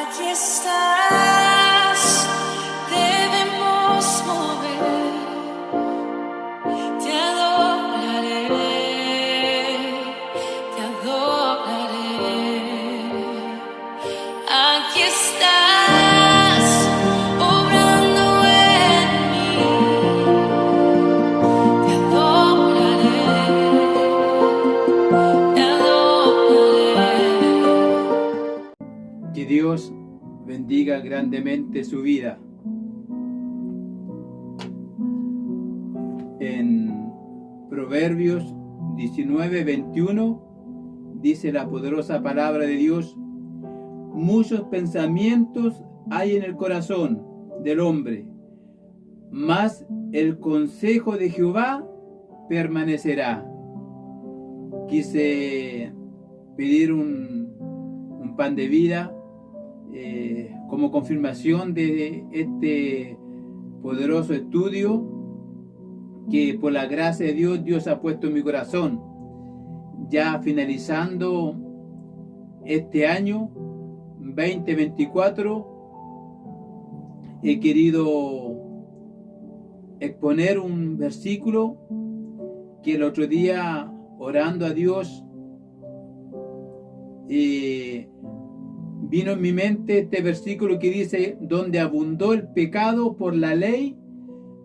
Aquí estás, debemos mover. Te adoraré, te adoraré. Aquí estás, obrando en mí. Te adoraré, te adoraré. Que Dios bendiga grandemente su vida. En Proverbios 19:21 dice la poderosa palabra de Dios: muchos pensamientos hay en el corazón del hombre, mas el consejo de Jehová permanecerá. Quise pedir un pan de vida como confirmación de este poderoso estudio que por la gracia de Dios, Dios ha puesto en mi corazón. Ya finalizando este año 2024, he querido exponer un versículo que el otro día, orando a Dios, vino en mi mente este versículo que dice: donde abundó el pecado por la ley,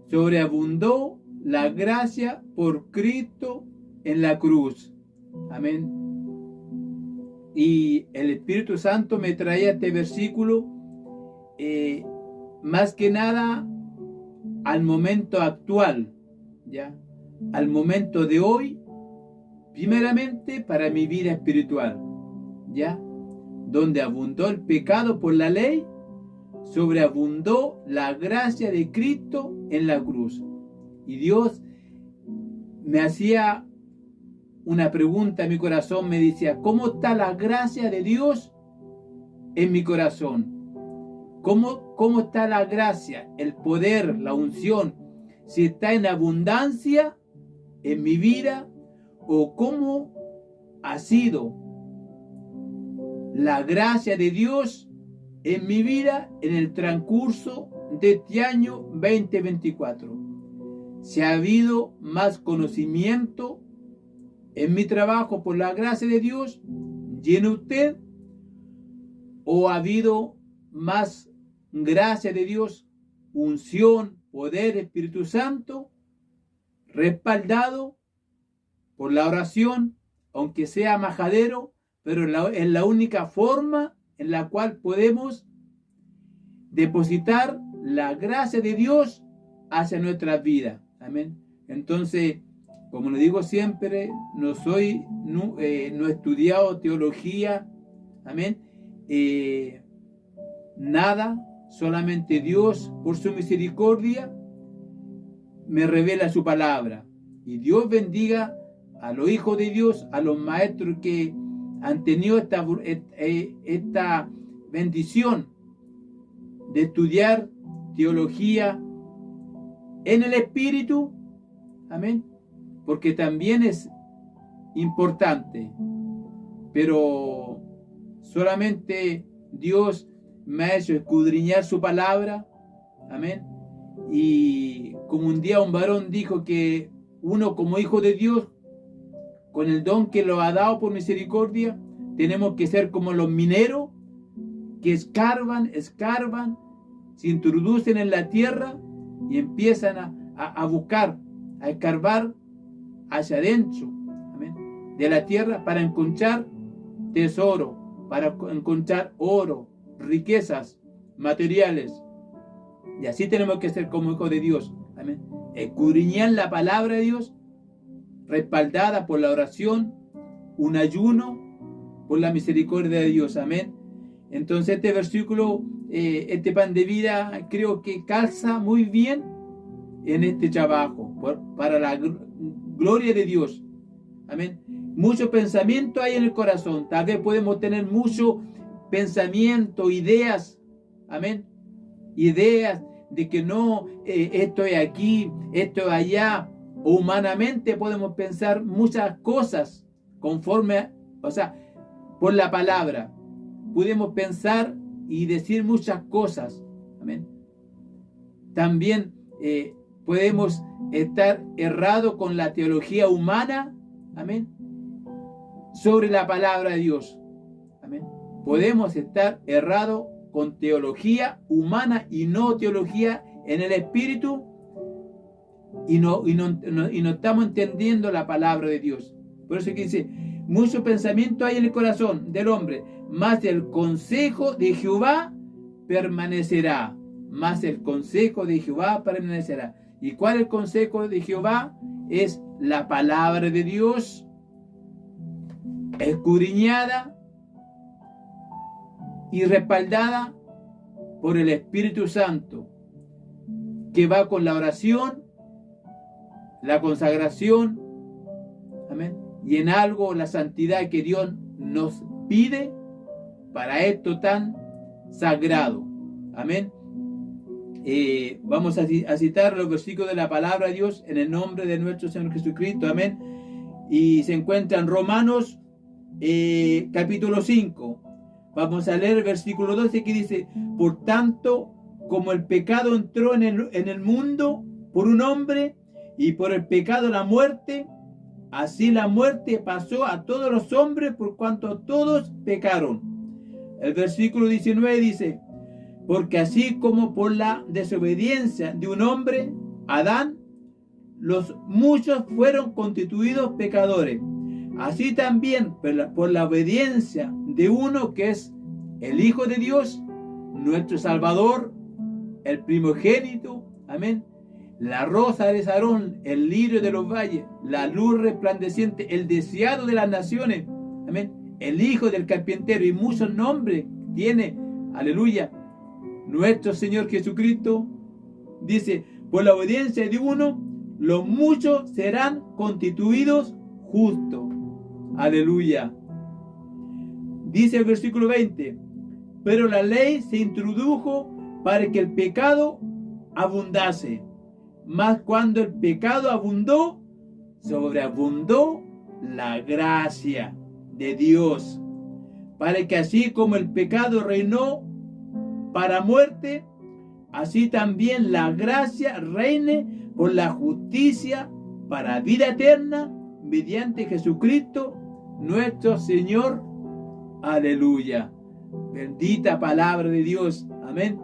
sobreabundó la gracia por Cristo en la cruz. Amén. Y el Espíritu Santo me traía este versículo más que nada al momento actual, ¿ya? Al momento de hoy, primeramente para mi vida espiritual, ¿ya? Donde abundó el pecado por la ley, sobreabundó la gracia de Cristo en la cruz. Y Dios me hacía una pregunta en mi corazón, me decía: ¿cómo está la gracia de Dios en mi corazón? ¿Cómo está la gracia, el poder, la unción? Si está en abundancia en mi vida, o cómo ha sido la gracia de Dios en mi vida en el transcurso de este año 2024. Si ha habido más conocimiento en mi trabajo por la gracia de Dios, ¿llena usted? ¿O ha habido más gracia de Dios, unción, poder, Espíritu Santo, respaldado por la oración, aunque sea majadero, pero es la única forma en la cual podemos depositar la gracia de Dios hacia nuestras vidas? Amén. Entonces, como le digo siempre, no he estudiado teología. Amén. Nada, solamente Dios, por su misericordia, me revela su palabra. Y Dios bendiga a los hijos de Dios, a los maestros que han tenido esta bendición de estudiar teología en el Espíritu. Amén. Porque también es importante. Pero solamente Dios me ha hecho escudriñar su palabra. Amén. Y como un día un varón dijo que uno, como hijo de Dios, con el don que lo ha dado por misericordia, tenemos que ser como los mineros que escarban, se introducen en la tierra y empiezan a buscar, a escarbar hacia adentro, amén, de la tierra, para encontrar tesoro, para encontrar oro, riquezas materiales. Y así tenemos que ser como hijos de Dios, amén. Escudriñar la palabra de Dios, respaldada por la oración, un ayuno, por la misericordia de Dios, amén. Entonces este versículo, este pan de vida, creo que calza muy bien en este trabajo, para la gloria de Dios, amén. Mucho pensamiento hay en el corazón, tal vez podemos tener mucho pensamiento, ideas, amén, ideas de que no, esto es aquí, esto es allá. O humanamente podemos pensar muchas cosas conforme, por la palabra. Podemos pensar y decir muchas cosas. Amén. También podemos estar errados con la teología humana. Amén. Sobre la palabra de Dios. Amén. Podemos estar errados con teología humana y no teología en el Espíritu, y no estamos entendiendo la palabra de Dios. Por eso que dice, mucho pensamiento hay en el corazón del hombre, mas el consejo de Jehová permanecerá. Más el consejo de Jehová permanecerá. ¿Y cuál es el consejo de Jehová? Es la palabra de Dios, escudriñada y respaldada por el Espíritu Santo, que va con la oración, la consagración, amén, y en algo la santidad que Dios nos pide para esto tan sagrado. Amén. Vamos a citar los versículos de la palabra de Dios en el nombre de nuestro Señor Jesucristo. Amén. Y se encuentra en Romanos capítulo 5. Vamos a leer el versículo 12 que dice: por tanto, como el pecado entró en el mundo por un hombre, y por el pecado la muerte, así la muerte pasó a todos los hombres por cuanto todos pecaron. El versículo 19 dice: porque así como por la desobediencia de un hombre, Adán, los muchos fueron constituidos pecadores, así también por la obediencia de uno que es el Hijo de Dios, nuestro Salvador, el primogénito, amén, la rosa de Sarón, el lirio de los valles, la luz resplandeciente, el deseado de las naciones, amén, el Hijo del carpintero, y muchos nombres tiene, aleluya, nuestro Señor Jesucristo. Dice, por la obediencia de uno, los muchos serán constituidos justos. Aleluya. Dice el versículo 20, pero la ley se introdujo para que el pecado abundase. Mas cuando el pecado abundó, sobreabundó la gracia de Dios, para que así como el pecado reinó para muerte, así también la gracia reine por la justicia para vida eterna, mediante Jesucristo nuestro Señor. Aleluya. Bendita palabra de Dios. Amén.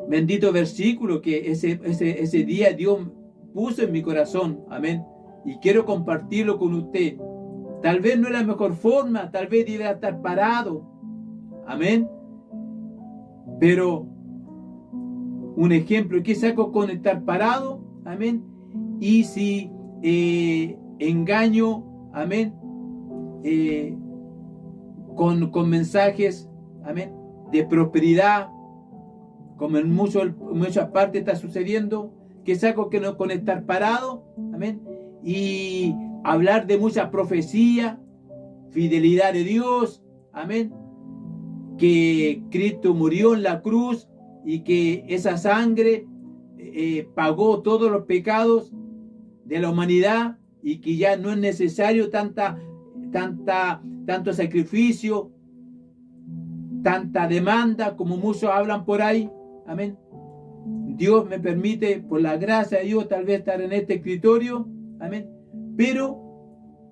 Bendito versículo que ese día Dios puso en mi corazón. Amén. Y quiero compartirlo con usted. Tal vez no es la mejor forma, tal vez debe estar parado. Amén. Pero un ejemplo, ¿qué saco con estar parado? Amén. Y si engaño, amén, con mensajes, amén, de prosperidad, como en muchas partes está sucediendo, ¿qué saco que no con estar parado? Amén. Y hablar de mucha profecía, fidelidad de Dios, amén, que Cristo murió en la cruz y que esa sangre pagó todos los pecados de la humanidad y que ya no es necesario tanto sacrificio, tanta demanda como muchos hablan por ahí. Amén. Dios me permite, por la gracia de Dios, tal vez estar en este escritorio. Amén. Pero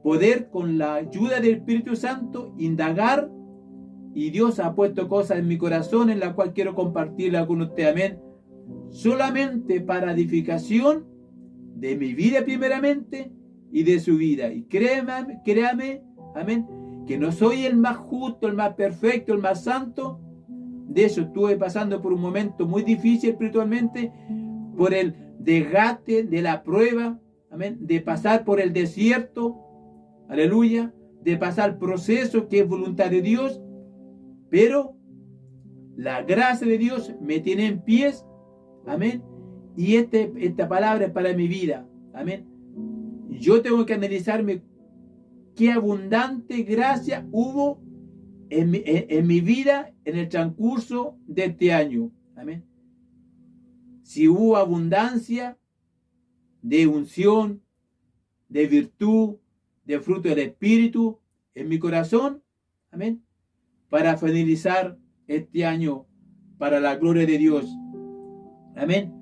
poder, con la ayuda del Espíritu Santo, indagar, y Dios ha puesto cosas en mi corazón en la cual quiero compartirla con usted. Amén. Solamente para edificación de mi vida primeramente y de su vida. Y créame, amén, que no soy el más justo, el más perfecto, el más santo. De eso estuve pasando por un momento muy difícil espiritualmente, por el desgaste de la prueba, amén, de pasar por el desierto, aleluya, de pasar proceso que es voluntad de Dios, pero la gracia de Dios me tiene en pies, amén, y esta palabra es para mi vida, amén. Yo tengo que analizarme qué abundante gracia hubo en mi vida en el transcurso de este año, amén. Si hubo abundancia de unción, de virtud, de fruto del Espíritu en mi corazón, amén, para finalizar este año para la gloria de Dios. Amén.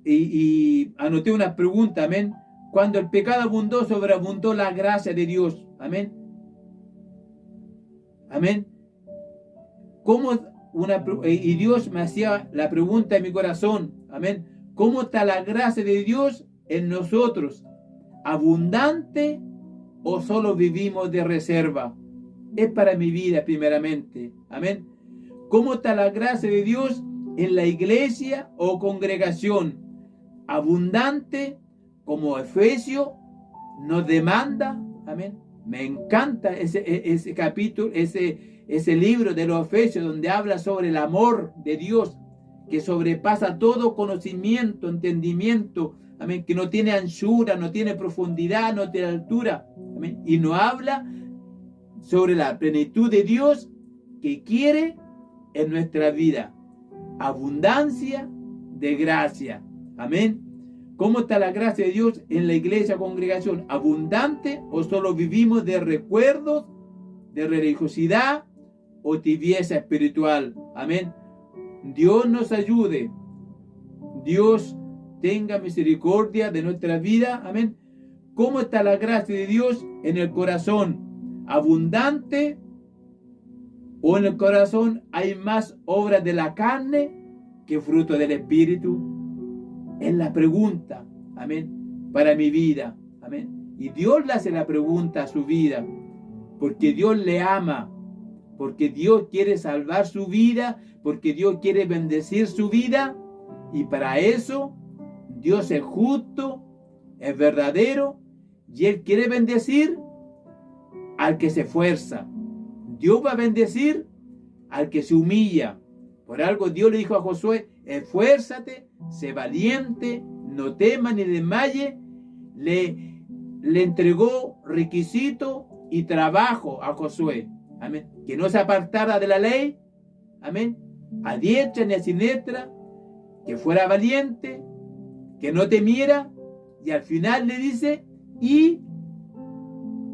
Y anoté una pregunta, amén. Cuando el pecado abundó, sobreabundó la gracia de Dios. Amén. Amén. Y Dios me hacía la pregunta en mi corazón. Amén. ¿Cómo está la gracia de Dios en nosotros? ¿Abundante o solo vivimos de reserva? Es para mi vida primeramente. Amén. ¿Cómo está la gracia de Dios en la iglesia o congregación? Abundante, como Efesios nos demanda. Amén. Me encanta ese capítulo, ese libro de los Efesios, donde habla sobre el amor de Dios, que sobrepasa todo conocimiento, entendimiento. Amén. Que no tiene anchura, no tiene profundidad, no tiene altura. Amén. Y nos habla sobre la plenitud de Dios que quiere en nuestra vida. Abundancia de gracia. Amén. ¿Cómo está la gracia de Dios en la iglesia congregación? ¿Abundante o solo vivimos de recuerdos, de religiosidad o tibieza espiritual? Amén. Dios nos ayude. Dios tenga misericordia de nuestra vida. Amén. ¿Cómo está la gracia de Dios en el corazón? ¿Abundante o en el corazón hay más obras de la carne que fruto del Espíritu? Es la pregunta, amén, para mi vida, amén. Y Dios le hace la pregunta a su vida, porque Dios le ama, porque Dios quiere salvar su vida, porque Dios quiere bendecir su vida, y para eso Dios es justo, es verdadero, y Él quiere bendecir al que se esfuerza. Dios va a bendecir al que se humilla. Por algo Dios le dijo a Josué: esfuérzate, sé valiente, no temas ni desmayes. Le entregó requisito y trabajo a Josué. Amén. Que no se apartara de la ley. Amén. A diestra ni a siniestra. Que fuera valiente. Que no temiera. Y al final le dice: y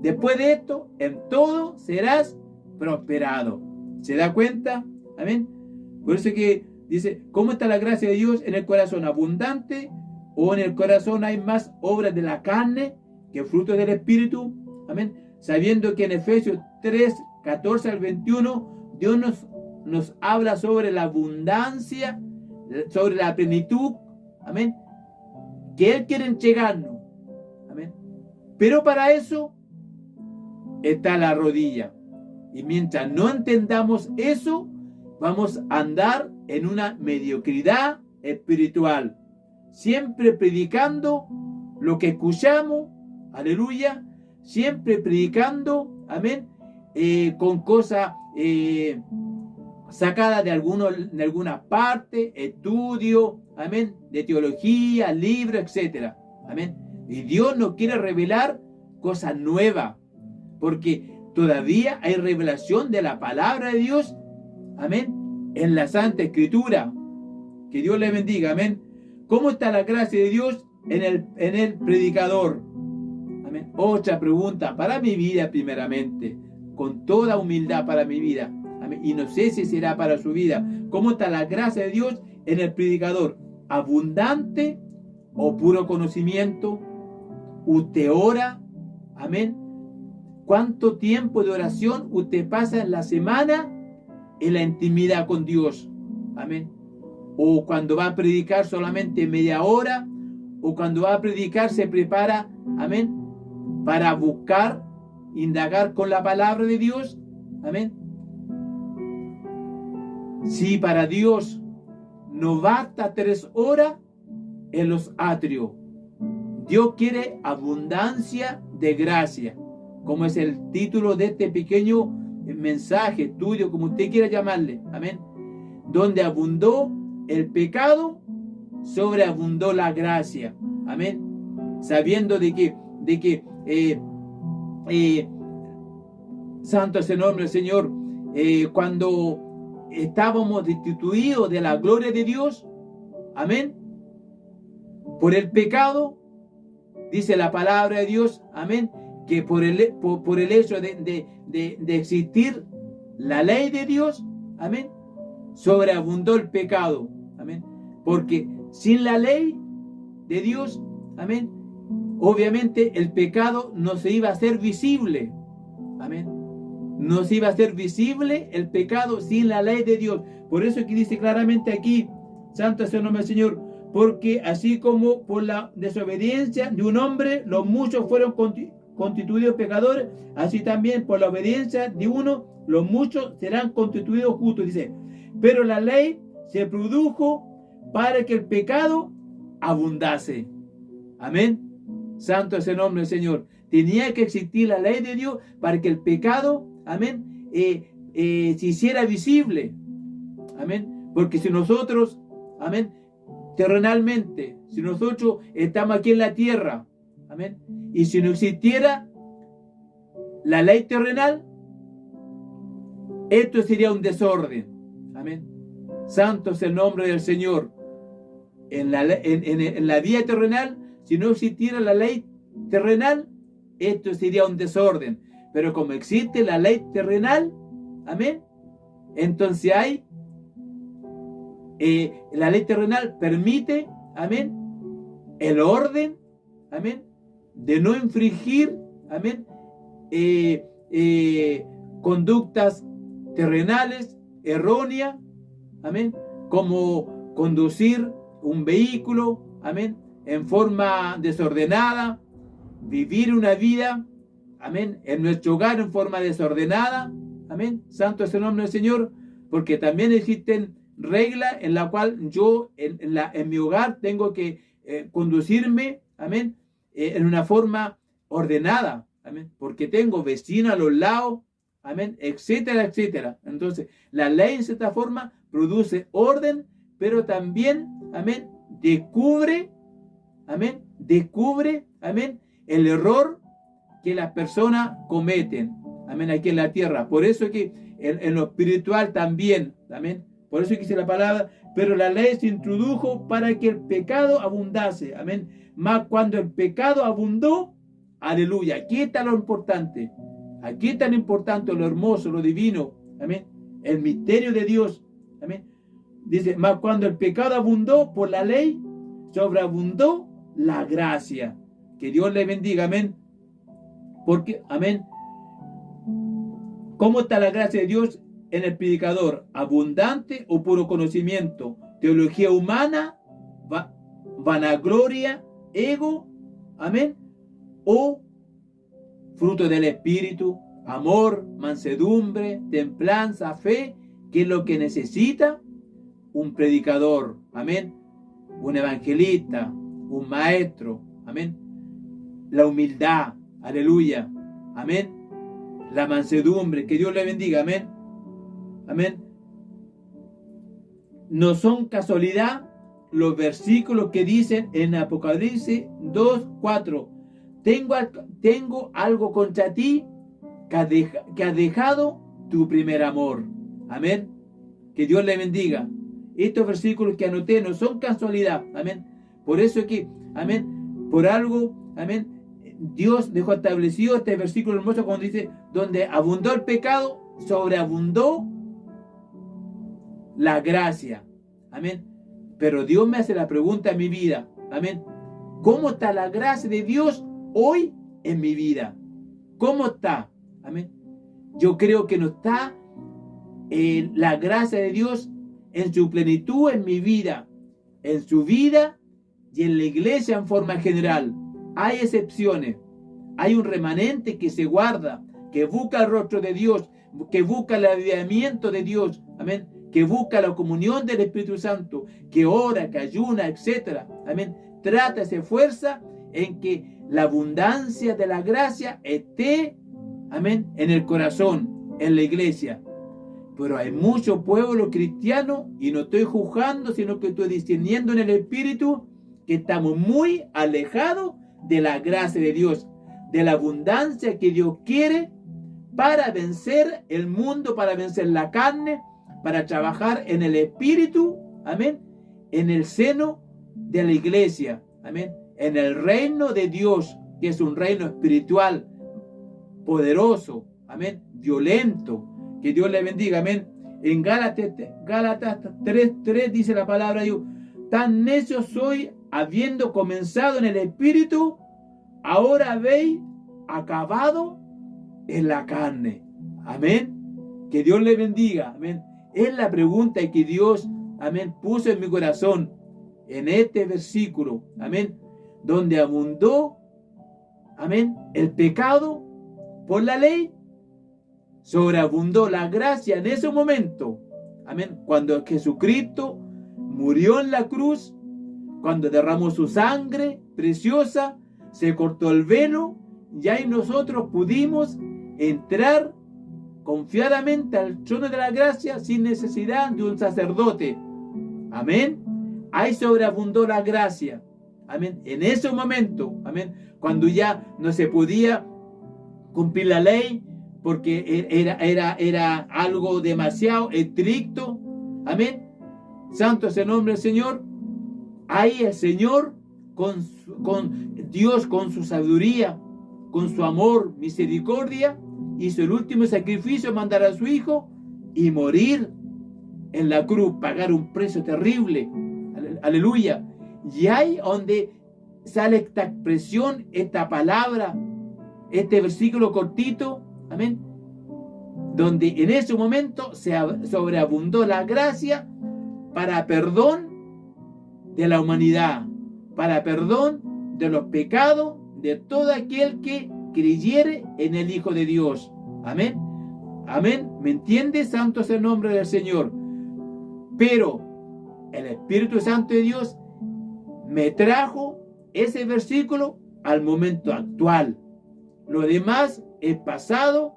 después de esto, en todo serás prosperado. ¿Se da cuenta? Amén. Por eso que dice: ¿cómo está la gracia de Dios en el corazón? ¿Abundante o en el corazón hay más obras de la carne que frutos del Espíritu? Amén. Sabiendo que en Efesios 3, 14 al 21, Dios nos habla sobre la abundancia, sobre la plenitud. Amén. Que Él quiere entregarnos. Amén. Pero para eso está la rodilla. Y mientras no entendamos eso, vamos a andar en una mediocridad espiritual. Siempre predicando lo que escuchamos. Aleluya. Siempre predicando. Amén. Con cosas sacadas de alguna parte. Estudio. Amén. De teología, libros, etc. Amén. Y Dios nos quiere revelar cosas nuevas. Porque todavía hay revelación de la palabra de Dios. Amén. En la Santa Escritura. Que Dios le bendiga. Amén. ¿Cómo está la gracia de Dios en el predicador? Amén. Otra pregunta para mi vida primeramente. Con toda humildad para mi vida. Amén. Y no sé si será para su vida. ¿Cómo está la gracia de Dios en el predicador? ¿Abundante o puro conocimiento? ¿Usted ora? Amén. ¿Cuánto tiempo de oración usted pasa en la semana en la intimidad con Dios? Amén. O cuando va a predicar solamente media hora, o cuando va a predicar se prepara, amén, para buscar, indagar con la palabra de Dios. Amén. Si para Dios no basta 3 horas en los atrios, Dios quiere abundancia de gracia, como es el título de este pequeño mensaje, estudio, como usted quiera llamarle. Amén. Donde abundó el pecado, sobreabundó la gracia. Amén. Sabiendo de que santo es el nombre del Señor. Cuando estábamos destituidos de la gloria de Dios, amén, por el pecado, dice la palabra de Dios, amén, que por el hecho de existir la ley de Dios, amén, sobreabundó el pecado, amén, porque sin la ley de Dios, amén, obviamente el pecado no se iba a hacer visible, amén, no se iba a hacer visible el pecado sin la ley de Dios. Por eso aquí dice claramente aquí, santo es el nombre del Señor, porque así como por la desobediencia de un hombre los muchos fueron constituidos pecadores, así también por la obediencia de uno los muchos serán constituidos justos. Dice, pero la ley se produjo para que el pecado abundase. Amén. Santo es el nombre del Señor. Tenía que existir la ley de Dios para que el pecado, amén, se hiciera visible. Amén. Porque si nosotros, amén, terrenalmente, si nosotros estamos aquí en la tierra, amén, y si no existiera la ley terrenal, esto sería un desorden. Amén. Santo es el nombre del Señor. En la vida terrenal, si no existiera la ley terrenal, esto sería un desorden. Pero como existe la ley terrenal, amén, entonces hay la ley terrenal permite, amén, el orden, amén, de no infringir, amén, conductas terrenales erróneas, amén, como conducir un vehículo, amén, en forma desordenada, vivir una vida, amén, en nuestro hogar en forma desordenada, amén, santo es el nombre del Señor, porque también existen reglas en la cual yo en mi hogar tengo que conducirme, amén, en una forma ordenada, amén, porque tengo vecinos a los lados, amén, etcétera, etcétera. Entonces, la ley en cierta forma produce orden, pero también, amén, descubre, amén, el error que las personas cometen, amén, aquí en la tierra. Por eso que en lo espiritual también, amén, por eso que dice la palabra, pero la ley se introdujo para que el pecado abundase, amén, más cuando el pecado abundó, aleluya, aquí está lo importante, aquí está lo importante, lo hermoso, lo divino, amén, el misterio de Dios, amén, dice, más cuando el pecado abundó por la ley, sobreabundó la gracia. Que Dios le bendiga, amén. Porque, amén, ¿cómo está la gracia de Dios en el predicador? ¿Abundante o puro conocimiento? ¿Teología humana? ¿Vanagloria? ¿Ego? Amén. ¿O fruto del Espíritu? Amor, mansedumbre, templanza, fe, que es lo que necesita un predicador, amén, un evangelista, un maestro, amén, la humildad, aleluya, amén, la mansedumbre, que Dios le bendiga, amén, amén. No son casualidad los versículos que dicen en Apocalipsis 2:4, tengo algo contra ti, que has dejado tu primer amor, amén, que Dios le bendiga. Estos versículos que anoté no son casualidad, amén. Por eso que, amén, por algo, amén, Dios dejó establecido este versículo hermoso cuando dice, donde abundó el pecado, sobreabundó la gracia, amén. Pero Dios me hace la pregunta en mi vida, amén, ¿cómo está la gracia de Dios hoy en mi vida? ¿Cómo está? Amén. Yo creo que no está la gracia de Dios en su plenitud en mi vida, en su vida y en la iglesia en forma general. Hay excepciones, hay un remanente que se guarda, que busca el rostro de Dios, que busca el avivamiento de Dios, amén, que busca la comunión del Espíritu Santo, que ora, que ayuna, etc. Amén. Trata, se esfuerza en que la abundancia de la gracia esté, amén, en el corazón, en la iglesia. Pero hay mucho pueblo cristiano, y no estoy juzgando, sino que estoy discerniendo en el Espíritu, que estamos muy alejados de la gracia de Dios, de la abundancia que Dios quiere para vencer el mundo, para vencer la carne, para trabajar en el Espíritu, amén, en el seno de la iglesia, amén, en el reino de Dios, que es un reino espiritual, poderoso, amén, violento. Que Dios le bendiga, amén. En Gálatas 3:3 dice la palabra de Dios: tan necio soy, habiendo comenzado en el espíritu, ahora habéis acabado en la carne. Amén. Que Dios le bendiga, amén. Es la pregunta que Dios, amén, puso en mi corazón en este versículo, amén, donde abundó, amén, el pecado por la ley, sobreabundó la gracia en ese momento, amén, cuando Jesucristo murió en la cruz, cuando derramó su sangre preciosa, se cortó el velo, y ahí nosotros pudimos entrar confiadamente al trono de la gracia sin necesidad de un sacerdote. Amén. Ahí sobreabundó la gracia. Amén. En ese momento, amén, cuando ya no se podía cumplir la ley porque era algo demasiado estricto. Amén. Santo es el nombre del Señor. Ahí el Señor, con Dios, con su sabiduría, con su amor, misericordia, hizo el último sacrificio, mandar a su Hijo y morir en la cruz, pagar un precio terrible. Aleluya. Y ahí donde sale esta expresión, esta palabra, este versículo cortito, amén, donde en ese momento se sobreabundó la gracia para perdón de la humanidad, para perdón de los pecados de todo aquel que creyere en el Hijo de Dios. Amén. Amén. ¿Me entiende? Santo es el nombre del Señor. Pero el Espíritu Santo de Dios me trajo ese versículo al momento actual. Lo demás es pasado.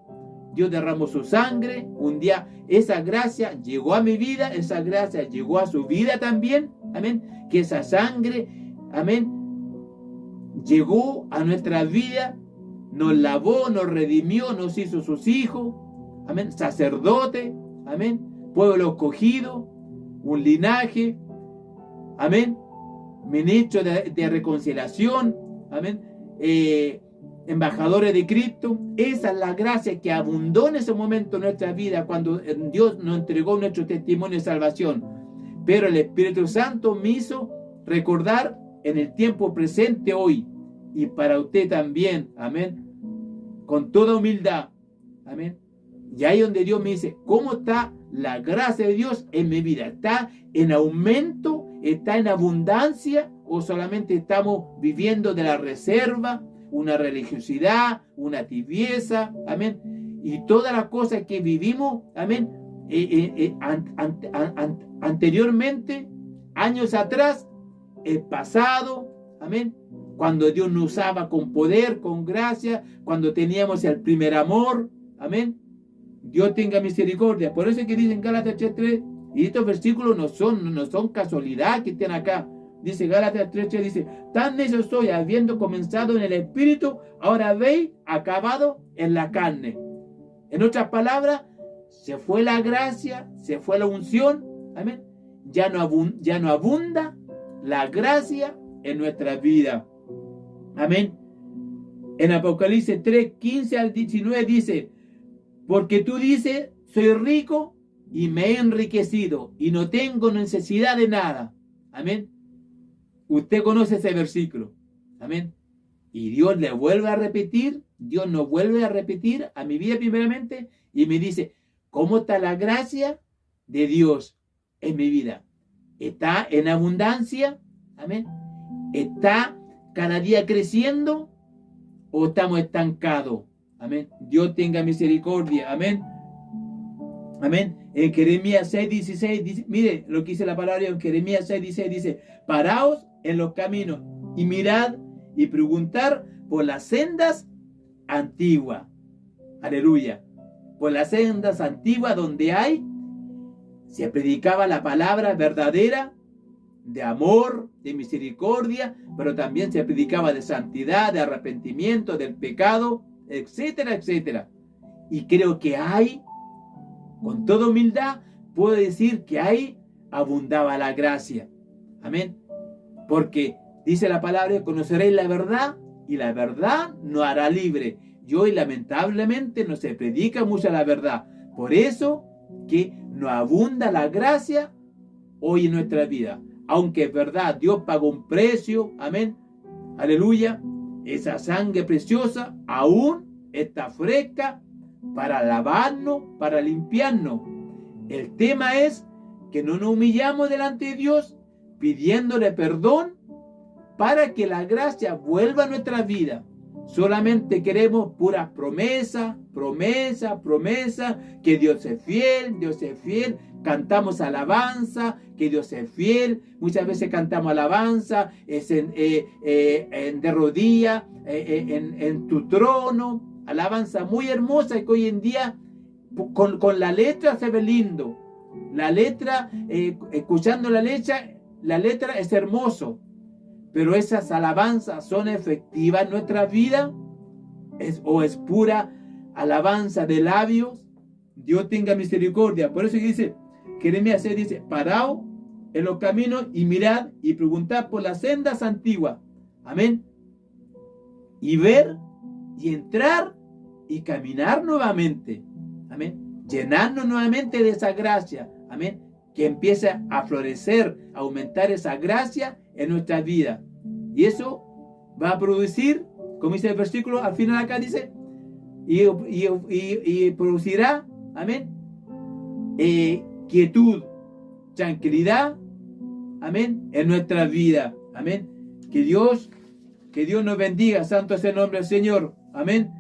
Dios derramó su sangre. Un día esa gracia llegó a mi vida. Esa gracia llegó a su vida también. Amén. Que esa sangre, amén, llegó a nuestra vida. Nos lavó, nos redimió, nos hizo sus hijos. Amén. Sacerdote. Amén. Pueblo escogido. Un linaje. Amén. Ministro de reconciliación. Amén. Embajadores de Cristo. Esa es la gracia que abundó en ese momento en nuestra vida cuando Dios nos entregó nuestro testimonio de salvación. Pero el Espíritu Santo me hizo recordar en el tiempo presente hoy. Y para usted también, amén, con toda humildad, amén. Y ahí donde Dios me dice, ¿cómo está la gracia de Dios en mi vida? ¿Está en aumento? ¿Está en abundancia? ¿O solamente estamos viviendo de la reserva? Una religiosidad, una tibieza, amén. Y todas las cosas que vivimos, amén, anteriormente, años atrás, el pasado, amén, cuando Dios nos usaba con poder, con gracia, cuando teníamos el primer amor, amén. Dios tenga misericordia. Por eso es que dicen Gálatas 3:3, y estos versículos no son casualidad que estén acá. Dice Gálatas 3:3, dice, tan necio soy, habiendo comenzado en el espíritu, ahora habéis acabado en la carne. En otras palabras, se fue la gracia, se fue la unción, amén. Ya no abunda la gracia en nuestra vida. Amén. En Apocalipsis 3:15 al 19 dice, porque tú dices, soy rico y me he enriquecido y no tengo necesidad de nada. Amén. Usted conoce ese versículo. Amén. Y Dios le vuelve a repetir, Dios nos vuelve a repetir a mi vida primeramente y me dice, ¿cómo está la gracia de Dios en mi vida? ¿Está en abundancia? Amén. ¿Está cada día creciendo o estamos estancados? Amén. Dios tenga misericordia. Amén. Amén. En Jeremías 6:16 dice, mire lo que dice la palabra en Jeremías 6:16 dice, paraos en los caminos y mirad y preguntar por las sendas antiguas. Aleluya. Por las sendas antiguas donde se predicaba la palabra verdadera de amor, de misericordia, pero también se predicaba de santidad, de arrepentimiento, del pecado, etcétera, etcétera. Y creo que con toda humildad, puedo decir que ahí abundaba la gracia. Amén. Porque dice la palabra, conoceréis la verdad y la verdad nos hará libre. y hoy lamentablemente no se predica mucho la verdad. Por eso que no abunda la gracia hoy en nuestra vida. Aunque es verdad, Dios pagó un precio, amén, aleluya, esa sangre preciosa aún está fresca para lavarnos, para limpiarnos. El tema es que no nos humillamos delante de Dios pidiéndole perdón para que la gracia vuelva a nuestra vida. Solamente queremos puras promesas, que Dios es fiel, cantamos alabanza, que Dios es fiel, muchas veces cantamos alabanza, es de rodillas, en tu trono, alabanza muy hermosa que hoy en día con la letra se ve lindo, la letra, escuchando la letra es hermoso, pero esas alabanzas son efectivas en nuestra vida, o es pura alabanza de labios. Dios tenga misericordia. Por eso dice, Jeremías 6 dice, paraos en los caminos y mirad y preguntad por las sendas antiguas. Amén. Y ver y entrar y caminar nuevamente. Amén. Llenarnos nuevamente de esa gracia. Amén. Que empiece a florecer, a aumentar esa gracia en nuestra vida. Y eso va a producir, como dice el versículo, al final acá dice, y producirá, amén, quietud, tranquilidad, amén, en nuestra vida, amén. Que Dios nos bendiga, santo es el nombre del Señor, amén.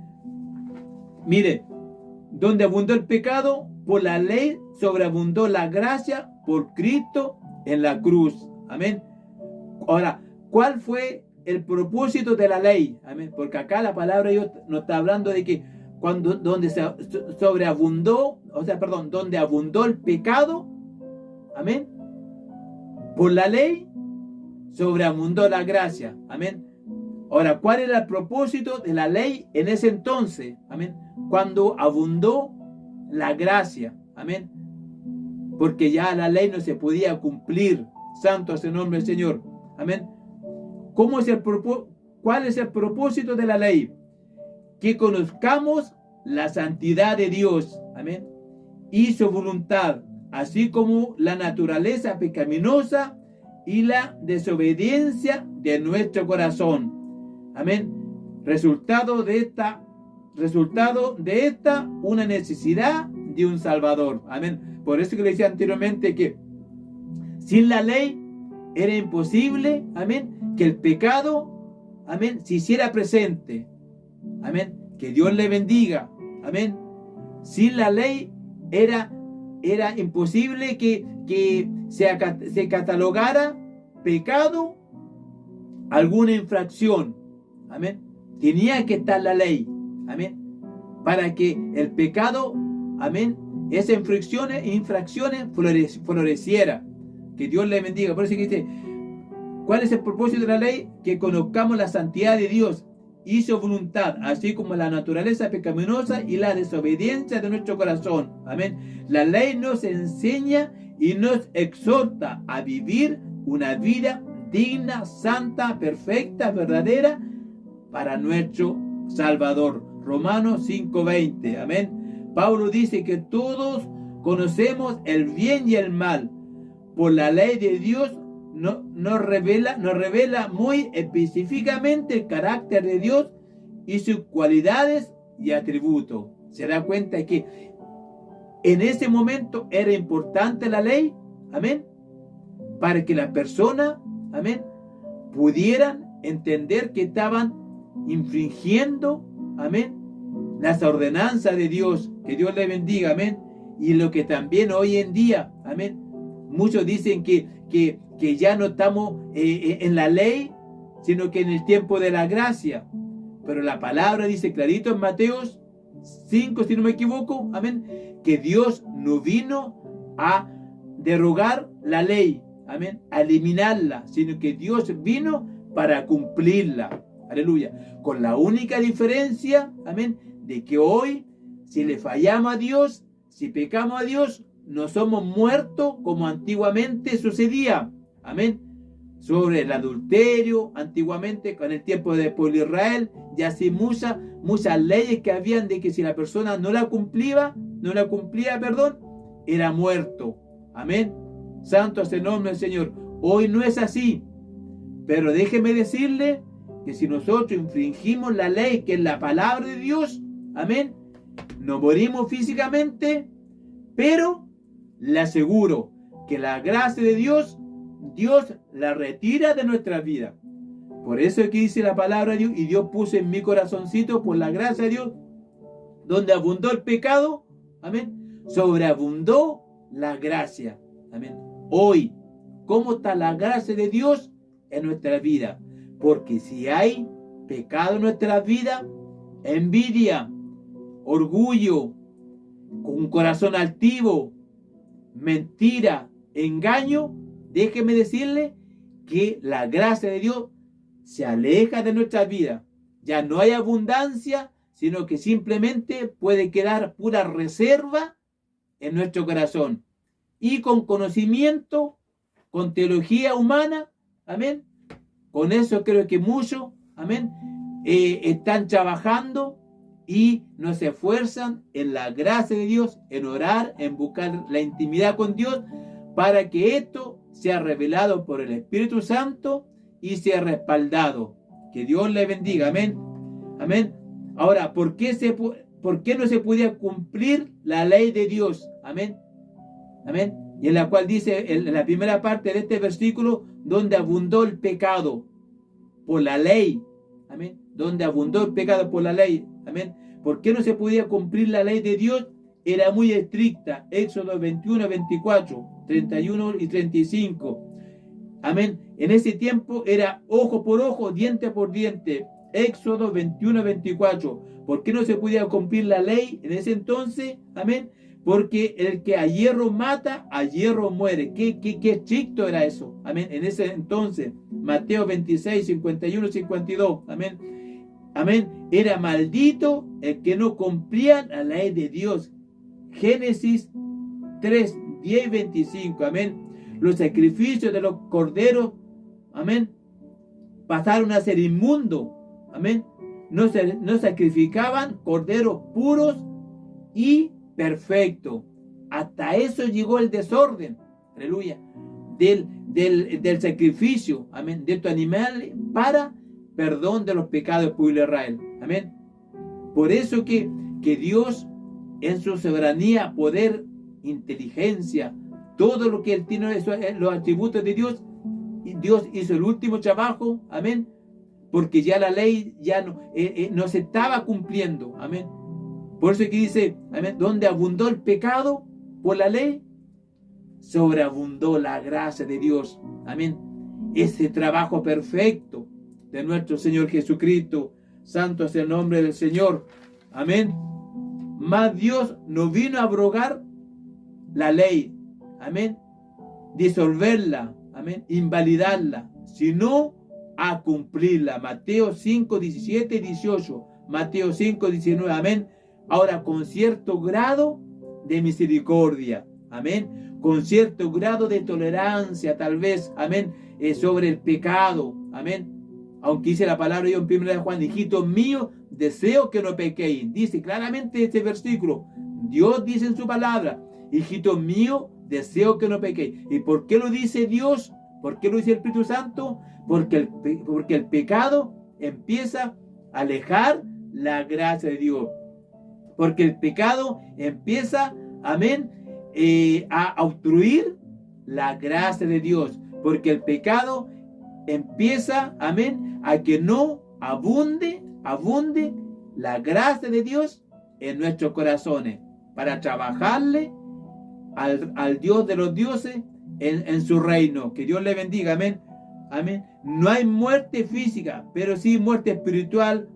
Mire, donde abundó el pecado, por la ley sobreabundó la gracia por Cristo en la cruz, amén. Ahora, ¿cuál fue el propósito de la ley? Amén. Porque acá la palabra de Dios nos está hablando de que donde donde abundó el pecado, amén, por la ley sobreabundó la gracia, amén. Ahora, ¿cuál era el propósito de la ley en ese entonces? Amén. Cuando abundó la gracia, amén. Porque ya la ley no se podía cumplir. Santo es el nombre del Señor, amén. ¿Cuál es el propósito de la ley? Que conozcamos la santidad de Dios, amén, y su voluntad, así como la naturaleza pecaminosa y la desobediencia de nuestro corazón, amén. Resultado de esta, una necesidad de un Salvador, amén. Por eso que le decía anteriormente que sin la ley era imposible, amén, que el pecado, amén, se hiciera presente. Amén. Que Dios le bendiga. Amén. Sin la ley era imposible que se catalogara pecado alguna infracción. Amén. Tenía que estar la ley. Amén. Para que el pecado, amén, esas infracciones floreciera. Que Dios le bendiga. Por eso que dice, ¿cuál es el propósito de la ley? Que conozcamos la santidad de Dios y su voluntad, así como la naturaleza pecaminosa y la desobediencia de nuestro corazón. Amén. La ley nos enseña y nos exhorta a vivir una vida digna, santa, perfecta, verdadera para nuestro Salvador. Romanos 5:20. Amén. Pablo dice que todos conocemos el bien y el mal. Por la ley de Dios nos revela muy específicamente el carácter de Dios y sus cualidades y atributos. Se da cuenta que en ese momento era importante la ley, amén, para que las personas, amén, pudieran entender que estaban infringiendo, amén, las ordenanzas de Dios. Que Dios le bendiga, amén. Y lo que también hoy en día, amén, muchos dicen que ya no estamos en la ley, sino que en el tiempo de la gracia. Pero la palabra dice clarito en Mateo 5, si no me equivoco, amén, que Dios no vino a derogar la ley, amén, a eliminarla, sino que Dios vino para cumplirla. Aleluya. Con la única diferencia, amén, de que hoy, si le fallamos a Dios, si pecamos a Dios, no somos muertos como antiguamente sucedía. Amén. sobre el adulterio, antiguamente, con el tiempo de pueblo Israel, y así muchas leyes que habían de que si la persona no la cumplía, era muerto. Amén. Santo es el nombre del Señor. Hoy no es así. Pero déjeme decirle que si nosotros infringimos la ley, que es la palabra de Dios, amén, no morimos físicamente, pero le aseguro que la gracia de Dios la retira de nuestra vida. Por eso es que dice la palabra de Dios, y Dios puso en mi corazoncito, por la gracia de Dios, donde abundó el pecado, amén, sobreabundó la gracia. Amén. Hoy, ¿cómo está la gracia de Dios en nuestra vida? Porque si hay pecado en nuestra vida, envidia, orgullo, un corazón altivo, mentira, engaño, déjeme decirle que la gracia de Dios se aleja de nuestra vida. Ya no hay abundancia, sino que simplemente puede quedar pura reserva en nuestro corazón. Y con conocimiento, con teología humana, amén, con eso creo que muchos, amén, están trabajando y no se esfuerzan en la gracia de Dios, en orar, en buscar la intimidad con Dios, para que esto sea revelado por el Espíritu Santo y sea respaldado. Que Dios le bendiga, amén, amén. Ahora, ¿por qué no se podía cumplir la ley de Dios? Amén, amén. Y en la cual dice, en la primera parte de este versículo, donde abundó el pecado por la ley, amén, donde abundó el pecado por la ley, amén. ¿Por qué no se podía cumplir la ley de Dios? Era muy estricta. Éxodo 21, 24, 31 y 35. Amén. En ese tiempo era ojo por ojo, diente por diente. Éxodo 21, 24. ¿Por qué no se podía cumplir la ley en ese entonces? Amén. Porque el que a hierro mata, a hierro muere. Qué estricto era eso. Amén. En ese entonces. Mateo 26, 51, 52. Amén. Amén. Era maldito el que no cumplía la ley de Dios. Génesis 3, 10 y 25. Amén. Los sacrificios de los corderos, amén, pasaron a ser inmundos. Amén. No sacrificaban corderos puros y perfectos. Hasta eso llegó el desorden. Aleluya. Del sacrificio, amén, de estos animales para perdón de los pecados del pueblo de Israel. Amén. Por eso que Dios, en su soberanía, poder, inteligencia, todo lo que Él tiene, los atributos de Dios, Dios hizo el último trabajo, amén, porque ya la ley ya no se estaba cumpliendo, amén. Por eso que dice, amén, donde abundó el pecado por la ley, sobreabundó la gracia de Dios, amén. Ese trabajo perfecto de nuestro Señor Jesucristo, santo es el nombre del Señor, amén. Mas Dios no vino a abrogar la ley, amén, disolverla, amén, invalidarla, sino a cumplirla. Mateo 5, 17 y 18, Mateo 5, 19, amén. Ahora, con cierto grado de misericordia, amén, con cierto grado de tolerancia, tal vez, amén, sobre el pecado, amén. Aunque dice la palabra de Dios en 1 Juan, hijitos míos, deseo que no pequéis. Dice claramente este versículo. Dios dice en su palabra, hijitos míos, deseo que no pequéis. ¿Y por qué lo dice Dios? ¿Por qué lo dice el Espíritu Santo? Porque el pecado empieza a alejar la gracia de Dios. Porque el pecado empieza, amén, a obstruir la gracia de Dios. Porque el pecado empieza, amén, a que no abunde la gracia de Dios en nuestros corazones, para trabajarle al Dios de los dioses en su reino. Que Dios le bendiga, amén, amén. No hay muerte física, pero sí muerte espiritual,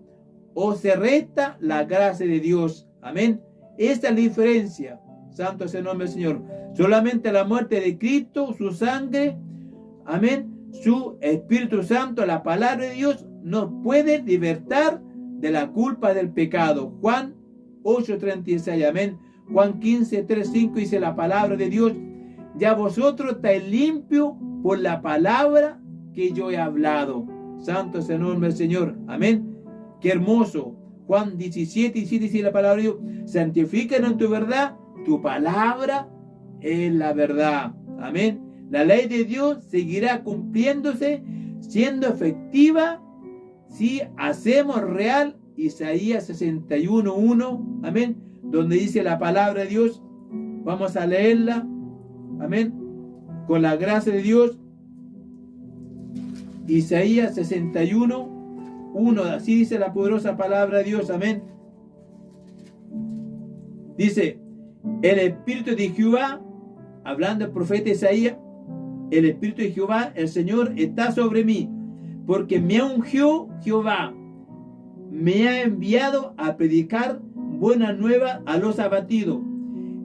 o se resta la gracia de Dios, amén. Esta es la diferencia, santo es el nombre del Señor. Solamente la muerte de Cristo, su sangre, amén, su Espíritu Santo, la palabra de Dios, nos puede libertar de la culpa del pecado. Juan 8:36, amén. Juan 15:3-5 dice la palabra de Dios, ya vosotros estáis limpios por la palabra que yo he hablado. Santo es el nombre del Señor. Amén. Qué hermoso. Juan 17:7 dice la palabra de Dios: santifícanos en tu verdad, tu palabra es la verdad. Amén. La ley de Dios seguirá cumpliéndose, siendo efectiva, si hacemos real Isaías 61:1. Amén. Donde dice la palabra de Dios. Vamos a leerla. Amén. Con la gracia de Dios. Isaías 61:1. Así dice la poderosa palabra de Dios. Amén. Dice: el Espíritu de Jehová, hablando el profeta Isaías, el Espíritu de Jehová, el Señor, está sobre mí, porque me ungió Jehová, me ha enviado a predicar buena nueva a los abatidos,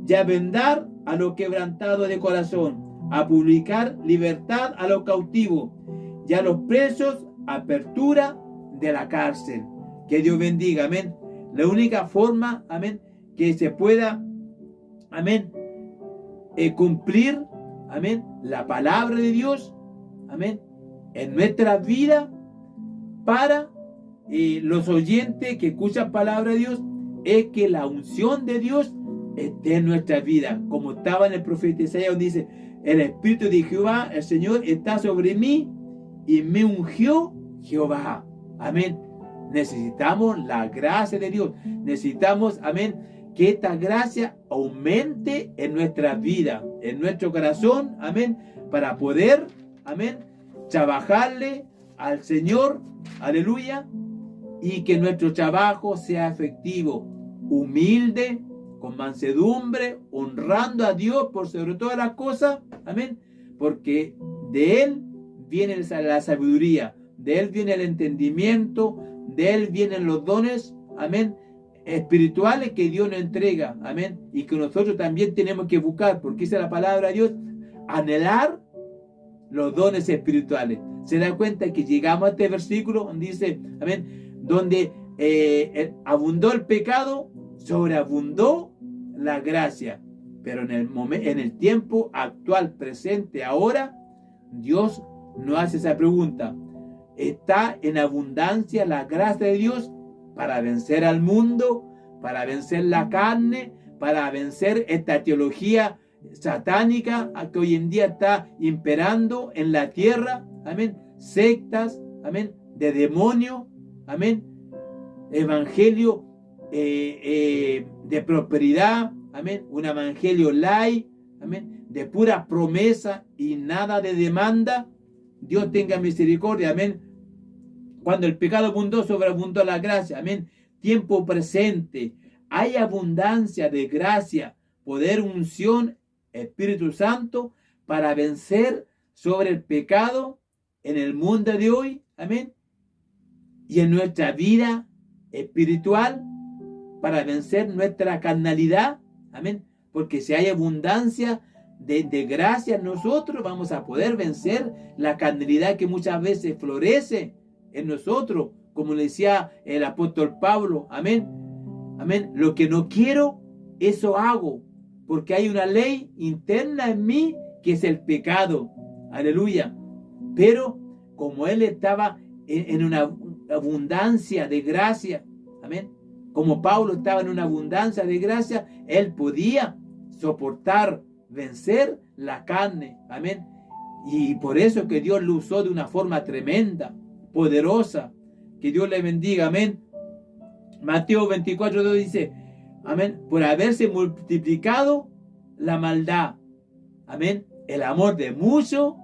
y a vendar a los quebrantados de corazón, a publicar libertad a los cautivos, y a los presos apertura de la cárcel. Que Dios bendiga, amén. La única forma, amén, que se pueda, amén, cumplir, amén, la palabra de Dios, amén, en nuestra vida, para los oyentes que escuchan palabra de Dios, es que la unción de Dios esté en nuestra vida, como estaba en el profeta Isaías, donde dice: el Espíritu de Jehová, el Señor, está sobre mí, y me ungió Jehová. Amén. Necesitamos la gracia de Dios. Necesitamos, amén, que esta gracia aumente en nuestra vida, en nuestro corazón, amén, para poder, amén, trabajarle al Señor, aleluya, y que nuestro trabajo sea efectivo, humilde, con mansedumbre, honrando a Dios por sobre todas las cosas, amén, porque de Él viene la sabiduría, de Él viene el entendimiento, de Él vienen los dones, amén, espirituales que Dios nos entrega, amén, y que nosotros también tenemos que buscar, porque dice la palabra de Dios, anhelar los dones espirituales. Se da cuenta que llegamos a este versículo donde dice, amén, donde abundó el pecado, sobreabundó la gracia, pero en el tiempo actual, presente, ahora, Dios no hace esa pregunta. Está en abundancia la gracia de Dios para vencer al mundo, para vencer la carne, para vencer esta teología satánica que hoy en día está imperando en la tierra, amén, sectas, amén, de demonio, amén, evangelio de prosperidad, amén, un evangelio light, amén, de pura promesa y nada de demanda. Dios tenga misericordia, amén. Cuando el pecado abundó, sobreabundó la gracia, amén. Tiempo presente, hay abundancia de gracia, poder, unción, Espíritu Santo, para vencer sobre el pecado en el mundo de hoy, amén, y en nuestra vida espiritual, para vencer nuestra carnalidad, amén, porque si hay abundancia de gracia en nosotros, vamos a poder vencer la carnalidad que muchas veces florece en nosotros, como le decía el apóstol Pablo, amén, amén, lo que no quiero, eso hago, porque hay una ley interna en mí que es el pecado, aleluya, pero como él estaba en una abundancia de gracia, amén, como Pablo estaba en una abundancia de gracia, él podía soportar, vencer la carne, amén, y por eso que Dios lo usó de una forma tremenda, poderosa. Que Dios le bendiga, amén. Mateo 24:2 dice, amén, por haberse multiplicado la maldad, amén, el amor de muchos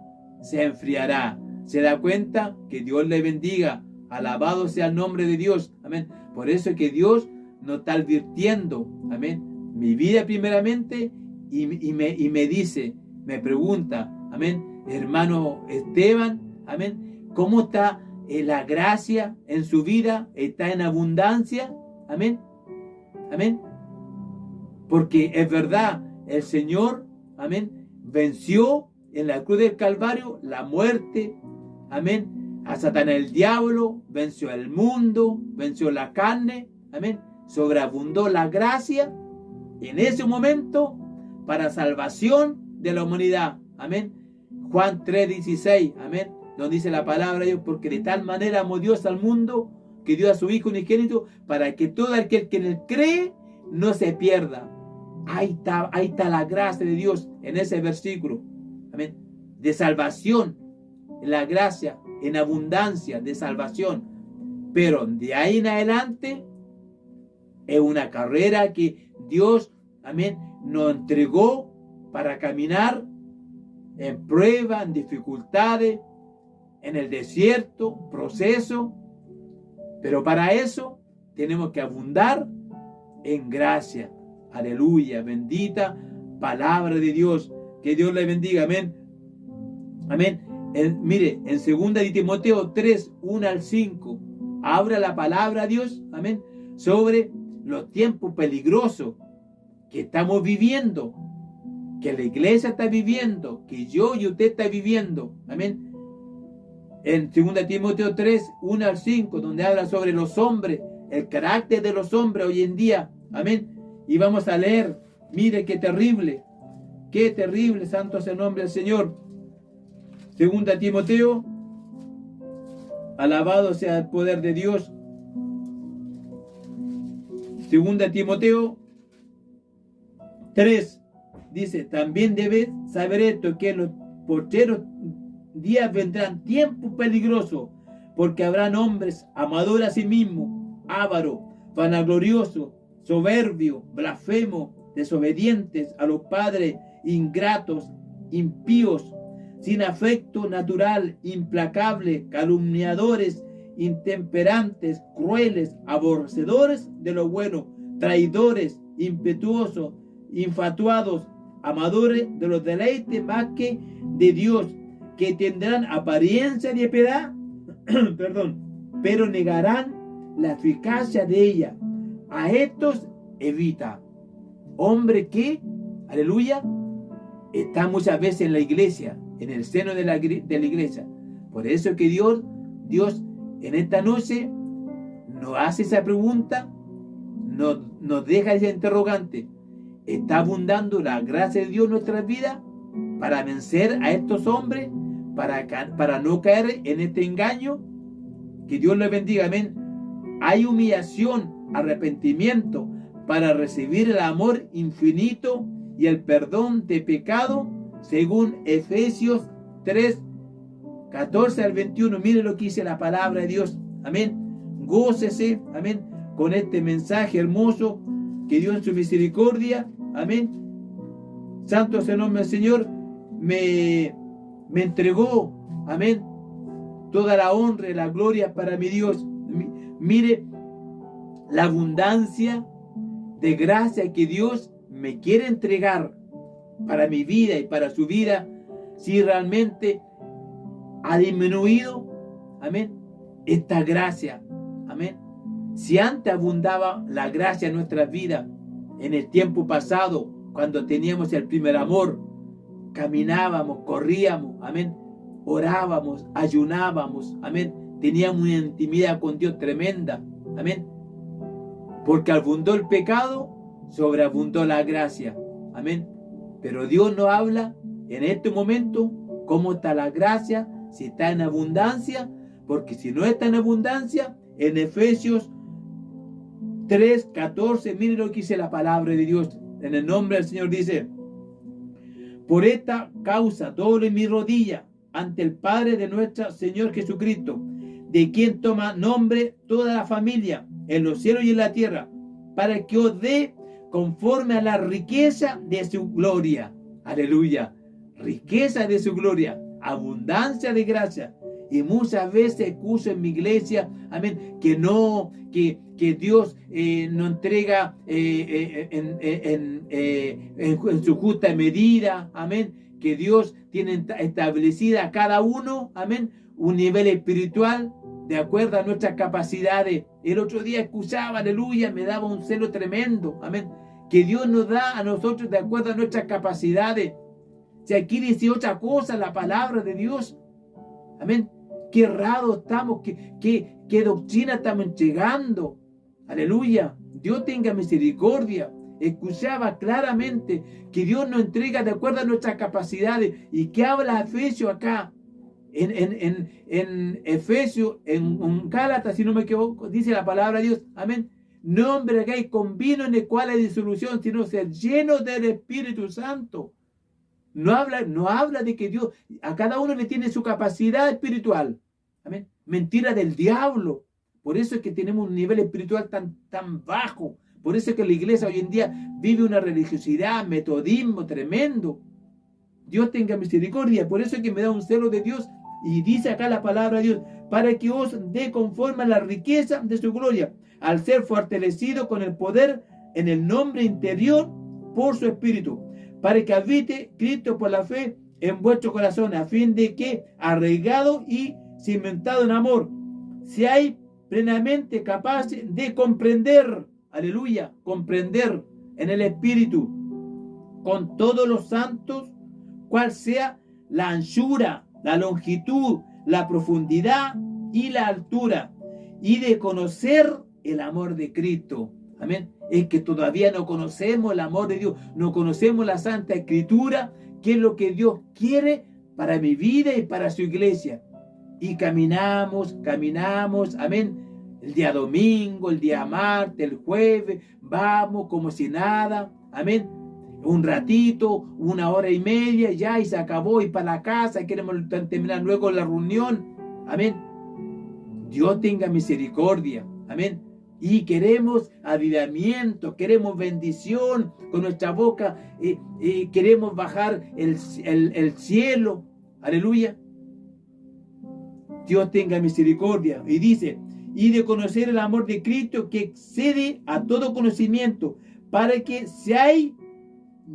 se enfriará. Se da cuenta, que Dios le bendiga, alabado sea el nombre de Dios, amén. Por eso es que Dios nos está advirtiendo, amén, mi vida primeramente, y me dice, me pregunta, amén, hermano Esteban, amén, ¿cómo está la gracia en su vida? ¿Está en abundancia? Amén, amén, porque es verdad, el Señor, amén, venció en la cruz del Calvario la muerte, amén, a Satanás, el diablo, venció el mundo, venció la carne, amén, sobreabundó la gracia en ese momento para salvación de la humanidad, amén. Juan 3:16, amén, donde dice la palabra de Dios, porque de tal manera amó Dios al mundo, que dio a su Hijo unigénito, para que todo aquel que en él cree no se pierda. Ahí está la gracia de Dios en ese versículo. Amén. De salvación, la gracia en abundancia de salvación. Pero de ahí en adelante es una carrera que Dios, amén, nos entregó para caminar en pruebas, en dificultades, en el desierto, proceso. Pero para eso tenemos que abundar en gracia. Aleluya, bendita palabra de Dios. Que Dios le bendiga, amén. Amén. Mire, en 2 de Timoteo 3, 1 al 5, habla la palabra de Dios, amén, sobre los tiempos peligrosos que estamos viviendo, que la iglesia está viviendo, que yo y usted está viviendo, amén. En 2 de Timoteo 3, 1 al 5, donde habla sobre los hombres, el carácter de los hombres hoy en día, amén. Y vamos a leer, mire qué terrible, santo es el nombre del Señor. 2 de Timoteo, alabado sea el poder de Dios. 2 de Timoteo 3 dice: también debes saber esto, que en los postreros días vendrán tiempos peligrosos, porque habrán hombres amadores a sí mismos, ávaros, vanagloriosos, soberbios, blasfemos, desobedientes a los padres, ingratos, impíos, sin afecto natural, implacables, calumniadores, intemperantes, crueles, aborrecedores de lo bueno, traidores, impetuosos, infatuados, amadores de los deleites más que de Dios, que tendrán apariencia de piedad, pero negarán la eficacia de ella. A estos evita. Hombre que, aleluya, está muchas veces en la iglesia, en el seno de la iglesia. Por eso que Dios en esta noche nos hace esa pregunta, nos deja ese interrogante. ¿Está abundando la gracia de Dios en nuestras vidas para vencer a estos hombres, para no caer en este engaño? Que Dios les bendiga, amén. Hay humillación, arrepentimiento para recibir el amor infinito y el perdón de pecado, según Efesios 3, 14 al 21. Mire lo que dice la palabra de Dios, amén. Gócese, amén, con este mensaje hermoso que Dios en su misericordia, amén, santo es el nombre del Señor, me entregó, amén, toda la honra y la gloria para mi Dios. Mire la abundancia de gracia que Dios me quiere entregar para mi vida y para su vida, si realmente ha disminuido, amén, esta gracia, amén. Si antes abundaba la gracia en nuestras vidas, en el tiempo pasado, cuando teníamos el primer amor, caminábamos, corríamos, amén, orábamos, ayunábamos, amén, teníamos una intimidad con Dios tremenda, amén, porque abundó el pecado, sobreabundó la gracia, amén. Pero Dios nos habla en este momento cómo está la gracia, si está en abundancia, porque si no está en abundancia, en Efesios 3, 14, mire lo que dice la palabra de Dios, en el nombre del Señor dice: por esta causa doble mi rodilla ante el Padre de nuestro Señor Jesucristo, de quien toma nombre toda la familia en los cielos y en la tierra, para que os dé conforme a la riqueza de su gloria. Aleluya. Riqueza de su gloria, abundancia de gracia. Y muchas veces excuso en mi iglesia, amén, que Dios no entrega en su justa medida, amén, que Dios tiene establecida a cada uno, amén, un nivel espiritual de acuerdo a nuestras capacidades. El otro día escuchaba, aleluya, me daba un celo tremendo, amén, que Dios nos da a nosotros de acuerdo a nuestras capacidades. Si aquí dice otra cosa la palabra de Dios, amén, qué errados estamos, qué doctrina estamos entregando, aleluya. Dios tenga misericordia. Escuchaba claramente que Dios nos entrega de acuerdo a nuestras capacidades. ¿Y qué habla Efesios acá? En Efesios, en Gálatas, si no me equivoco, dice la palabra de Dios, amén. No embriaguéis con vino en el cual hay disolución, sino ser llenos del Espíritu Santo. No habla de que Dios, a cada uno le tiene su capacidad espiritual. Amén. Mentira del diablo. Por eso es que tenemos un nivel espiritual tan bajo. Por eso es que la iglesia hoy en día vive una religiosidad, metodismo tremendo. Dios tenga misericordia. Por eso es que me da un celo de Dios. Y dice acá la palabra de Dios, para que os dé conforme a la riqueza de su gloria, al ser fortalecido con el poder en el nombre interior por su Espíritu, para que habite Cristo por la fe en vuestro corazón, a fin de que, arraigado y cimentado en amor, seáis plenamente capaces de comprender, aleluya, comprender en el Espíritu, con todos los santos, cuál sea la anchura, la longitud, la profundidad y la altura, y de conocer el amor de Cristo. Amén. Es que todavía no conocemos el amor de Dios, no conocemos la Santa Escritura, qué es lo que Dios quiere para mi vida y para su iglesia. Y caminamos, amén. El día domingo, el día martes, el jueves, vamos como si nada, amén. Un ratito, 1 hora y media, ya, y se acabó, y para la casa, queremos terminar luego la reunión, amén. Dios tenga misericordia, amén. Y queremos avivamiento, queremos bendición con nuestra boca, queremos bajar el cielo, aleluya. Dios tenga misericordia. Y dice, y de conocer el amor de Cristo que excede a todo conocimiento, para que seáis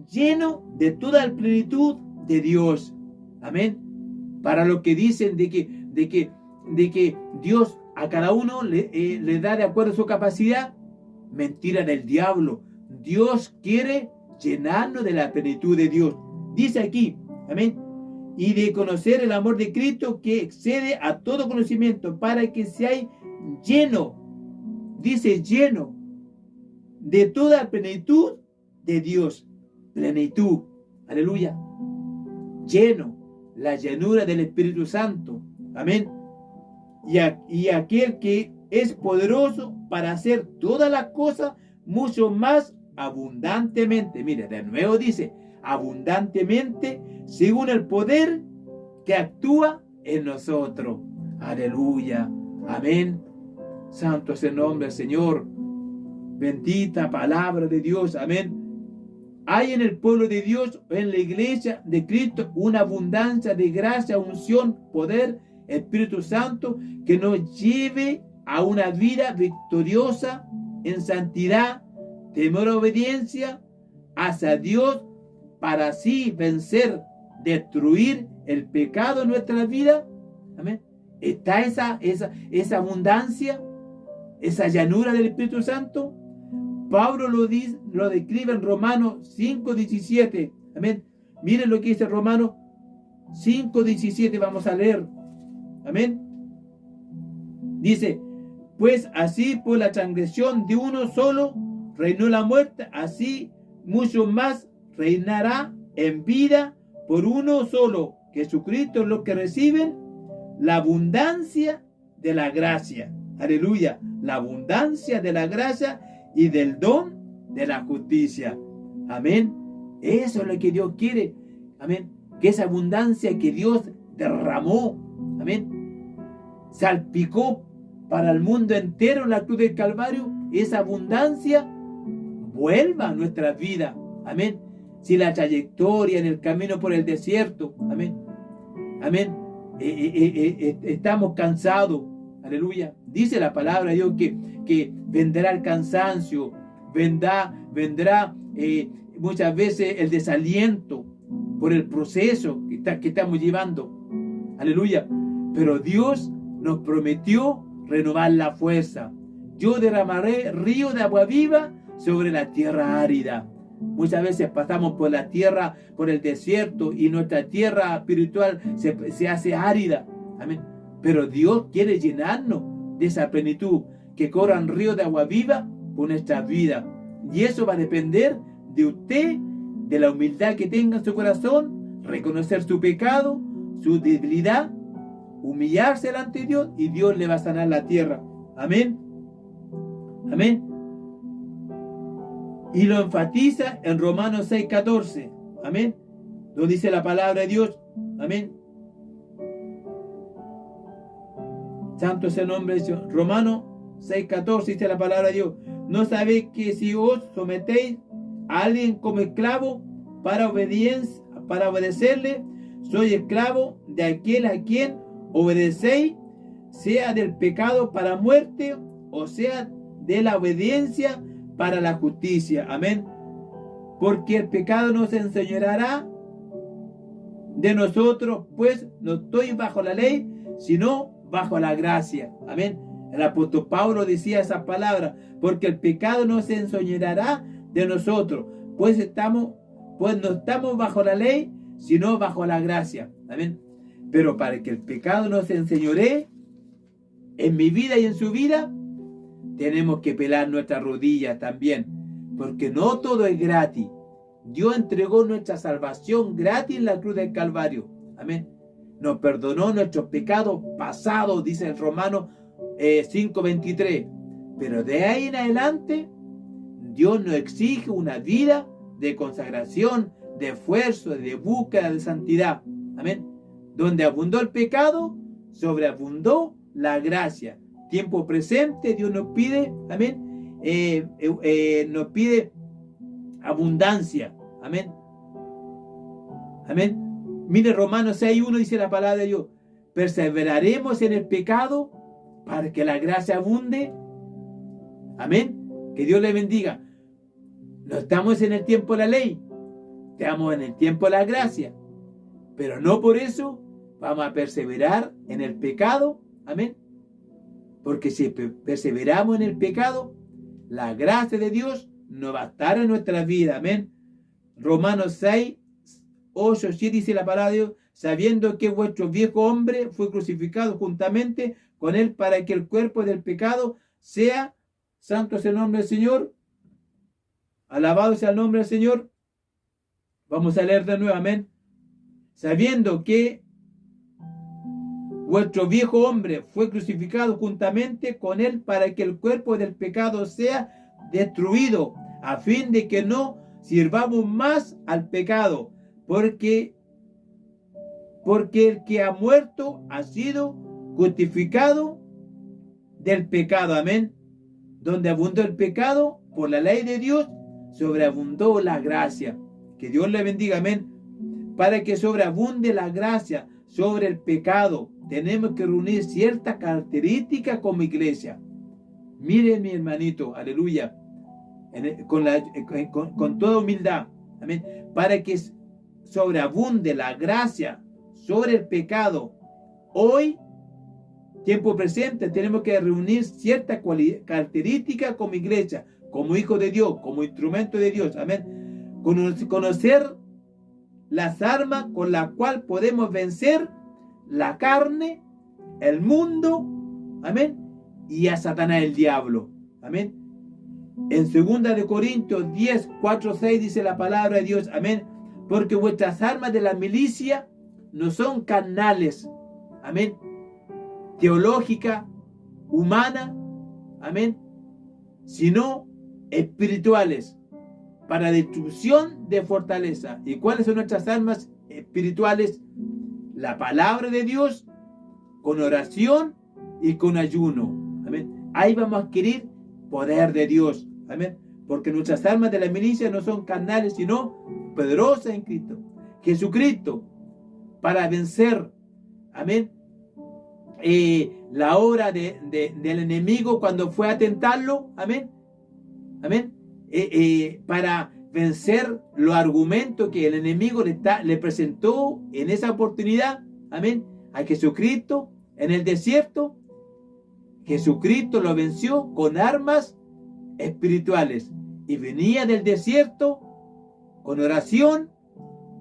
lleno de toda la plenitud de Dios. Amén. Para los que dicen de que Dios a cada uno le da de acuerdo a su capacidad, mentira del diablo. Dios quiere llenarnos de la plenitud de Dios. Dice aquí, amén. Y de conocer el amor de Cristo que excede a todo conocimiento, para que seáis lleno, dice lleno, de toda la plenitud de Dios. Plenitud, aleluya, lleno, la llenura del Espíritu Santo, amén. Y aquel que es poderoso para hacer todas las cosas mucho más abundantemente, mire, de nuevo dice, abundantemente, según el poder que actúa en nosotros, aleluya, amén. Santo es el nombre del Señor, bendita palabra de Dios, amén. Hay en el pueblo de Dios, en la iglesia de Cristo, una abundancia de gracia, unción, poder, Espíritu Santo, que nos lleve a una vida victoriosa en santidad, temor, obediencia hacia Dios, para así vencer, destruir el pecado en nuestra vida. Amén. Está esa abundancia, esa llanura del Espíritu Santo. Pablo lo describe en Romanos 5:17. Amén. Miren lo que dice Romanos 5:17. Vamos a leer. Amén. Dice, pues así por la transgresión de uno solo reinó la muerte, así mucho más reinará en vida por uno solo, Jesucristo, los que reciben la abundancia de la gracia. Aleluya. La abundancia de la gracia y del don de la justicia. Amén. Eso es lo que Dios quiere. Amén. Que esa abundancia que Dios derramó, amén, salpicó para el mundo entero en la cruz del Calvario, esa abundancia vuelva a nuestra vida. Amén. Si la trayectoria en el camino por el desierto, amén, amén, estamos cansados, aleluya. Dice la palabra de Dios que vendrá el cansancio, vendrá muchas veces el desaliento por el proceso que estamos llevando, aleluya. Pero Dios nos prometió renovar la fuerza. Yo derramaré río de agua viva sobre la tierra árida. Muchas veces pasamos por la tierra, por el desierto, y nuestra tierra espiritual se hace árida. Amén. Pero Dios quiere llenarnos de esa plenitud, que corran ríos de agua viva por nuestra vida. Y eso va a depender de usted, de la humildad que tenga en su corazón, reconocer su pecado, su debilidad, humillarse delante de Dios y Dios le va a sanar la tierra. Amén. Amén. Y lo enfatiza en Romanos 6:14. Amén. Donde dice la palabra de Dios. Amén. Santo es el nombre de Dios. Romanos 6:14 dice la palabra de Dios. ¿No sabéis que si os sometéis a alguien como esclavo para obedecerle, soy esclavo de aquel a quien obedecéis, sea del pecado para muerte, o sea de la obediencia para la justicia? Amén. Porque el pecado no se enseñoreará de nosotros, pues no estoy bajo la ley, sino bajo la gracia. Amén. El apóstol Pablo decía esas palabras, porque el pecado no se enseñoreará de nosotros, pues no estamos bajo la ley, sino bajo la gracia. Amén. Pero para que el pecado no se enseñoree en mi vida y en su vida, tenemos que pelar nuestras rodillas también, porque no todo es gratis. Dios entregó nuestra salvación gratis en la cruz del Calvario. Amén. Nos perdonó nuestros pecados pasados, dice el Romano 5:23. Pero de ahí en adelante, Dios nos exige una vida de consagración, de esfuerzo, de búsqueda de santidad. Amén. Donde abundó el pecado, sobreabundó la gracia. Tiempo presente, Dios nos pide, amén, nos pide abundancia. Amén. Amén. Mire, Romanos 6:1 dice la palabra de Dios. Perseveraremos en el pecado para que la gracia abunde. Amén. Que Dios le bendiga. No estamos en el tiempo de la ley, estamos en el tiempo de la gracia. Pero no por eso vamos a perseverar en el pecado. Amén. Porque si perseveramos en el pecado, la gracia de Dios no va a estar en nuestra vida. Amén. Romanos 6:8-7 dice la palabra de Dios. Sabiendo que vuestro viejo hombre fue crucificado juntamente con él para que el cuerpo del pecado sea, santo es el nombre del Señor, alabado sea el nombre del Señor. Vamos a leer de nuevo, amén. Sabiendo que vuestro viejo hombre fue crucificado juntamente con él para que el cuerpo del pecado sea destruido, a fin de que no sirvamos más al pecado, porque el que ha muerto ha sido justificado del pecado. Amén. Donde abundó el pecado, por la ley de Dios, sobreabundó la gracia. Que Dios le bendiga. Amén. Para que sobreabunde la gracia sobre el pecado, tenemos que reunir ciertas características como iglesia. Miren, mi hermanito, aleluya, con toda humildad. Amén. Para que sobreabunde la gracia sobre el pecado, hoy, tiempo presente, tenemos que reunir ciertas características como iglesia, como hijo de Dios, como instrumento de Dios. Amén. Conocer las armas con las cuales podemos vencer la carne, el mundo, amén, y a Satanás, el diablo. Amén. En 2 Corintios 10:4-6 dice la palabra de Dios. Amén. Porque vuestras armas de la milicia no son carnales, amén, teológica, humana, amén, sino espirituales, para destrucción de fortaleza. ¿Y cuáles son nuestras armas espirituales? La palabra de Dios, con oración y con ayuno. Amén. Ahí vamos a adquirir poder de Dios. Amén. Porque nuestras armas de la milicia no son carnales, sino poderosas en Cristo. Jesucristo, para vencer, amén, la obra del enemigo cuando fue a tentarlo, amén, amén, para vencer los argumentos que el enemigo le presentó en esa oportunidad, amén, a Jesucristo en el desierto. Jesucristo lo venció con armas espirituales y venía del desierto con oración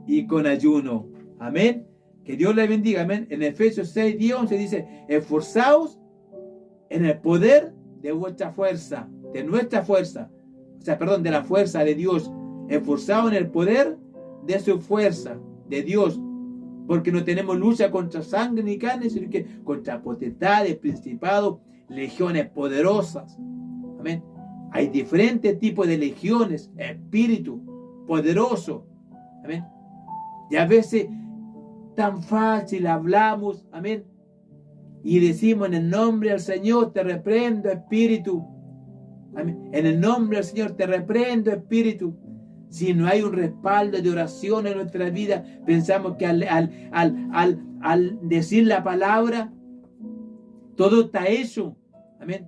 y con ayuno. Amén. Que Dios le bendiga. Amén. En Efesios 6:10-11 dice: esforzaos en el poder de vuestra fuerza, de nuestra fuerza, de la fuerza de Dios. Esforzaos en el poder de su fuerza, de Dios, porque no tenemos lucha contra sangre ni carne, sino que contra potestades, principados, legiones poderosas. Amén. Hay diferentes tipos de legiones, espíritu poderoso. Amén. Y a veces tan fácil hablamos, amén, y decimos en el nombre del Señor te reprendo, espíritu. Amén. En el nombre del Señor te reprendo, espíritu. Si no hay un respaldo de oración en nuestra vida, pensamos que al decir la palabra, todo está hecho. Amén.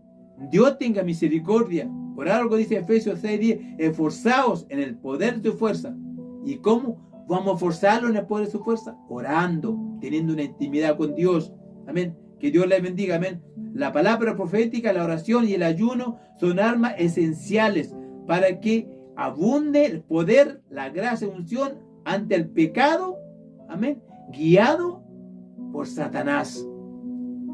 Dios tenga misericordia. Por algo dice Efesios 6:10, esforzaos en el poder de su fuerza. ¿Y cómo vamos a forzarlo en el poder de su fuerza? Orando, teniendo una intimidad con Dios. Amén. Que Dios les bendiga. Amén. La palabra profética, la oración y el ayuno son armas esenciales para que abunde el poder, la gracia y unción ante el pecado. Amén. Guiado por Satanás.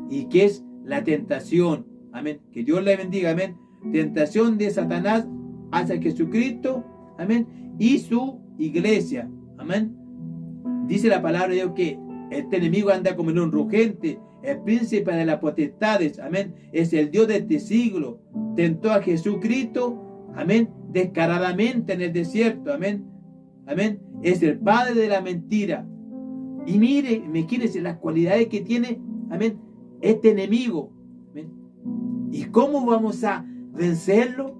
Y que es la tentación. Amén. Que Dios les bendiga. Amén. Tentación de Satanás hacia Jesucristo. Amén. Y su iglesia. Amén. Dice la palabra de Dios que este enemigo anda como en un rugente, el príncipe de las potestades. Amén. Es el Dios de este siglo. Tentó a Jesucristo. Amén. Descaradamente en el desierto. Amén. Amén. Es el padre de la mentira. Y mire, imagínense las cualidades que tiene. Amén. Este enemigo. Amén. ¿Y cómo vamos a vencerlo?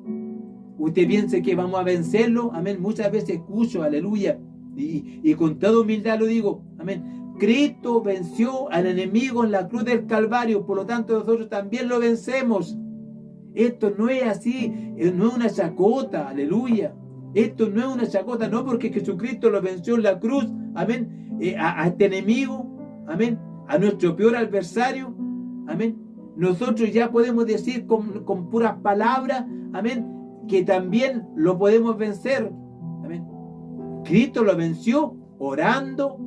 Usted piensa que vamos a vencerlo. Amén. Muchas veces escucho, aleluya. Y con toda humildad lo digo. Amén. Cristo venció al enemigo en la cruz del Calvario. Por lo tanto, nosotros también lo vencemos. Esto no es así. No es una chacota. Aleluya. Esto no es una chacota. No porque Jesucristo lo venció en la cruz. Amén. A este enemigo. Amén. A nuestro peor adversario. Amén. Nosotros ya podemos decir con puras palabras. Amén. Que también lo podemos vencer. Amén. Cristo lo venció orando,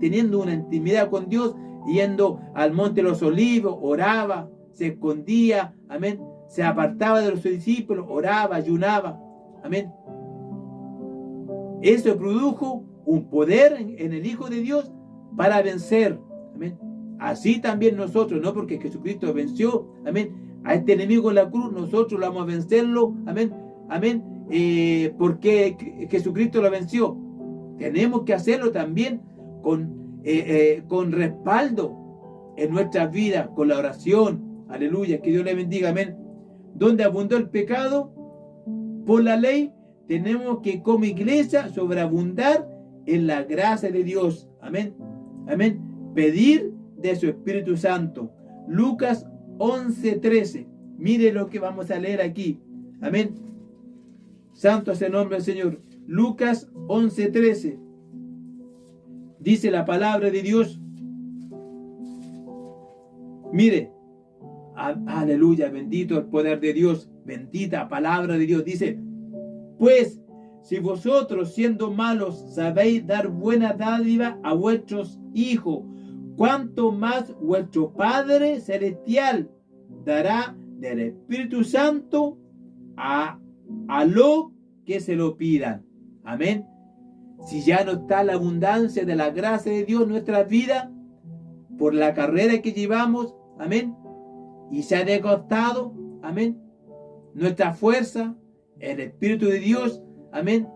teniendo una intimidad con Dios, yendo al monte de los olivos, oraba, se escondía, amén, se apartaba de los discípulos, oraba, ayunaba, amén. Eso produjo un poder en el Hijo de Dios para vencer, amén. Así también nosotros, no porque Jesucristo venció, amén, a este enemigo en la cruz, nosotros lo vamos a vencerlo, amén, amén, porque Jesucristo lo venció. Tenemos que hacerlo también con respaldo en nuestras vidas, con la oración, aleluya, que Dios le bendiga, amén. Donde abundó el pecado, por la ley, tenemos que como iglesia sobreabundar en la gracia de Dios, amén, amén, pedir de su Espíritu Santo. Lucas 11:13. Mire lo que vamos a leer aquí. Amén. Santo es el nombre del Señor. Lucas 11:13. Dice la palabra de Dios. Mire. Aleluya. Bendito el poder de Dios. Bendita palabra de Dios. Dice: pues si vosotros siendo malos sabéis dar buena dádiva a vuestros hijos, cuánto más vuestro Padre Celestial dará del Espíritu Santo a lo que se lo pidan. Amén. Si ya no está la abundancia de la gracia de Dios en nuestras vidas, por la carrera que llevamos, amén, y se ha desgastado, amén, nuestra fuerza, el Espíritu de Dios, amén,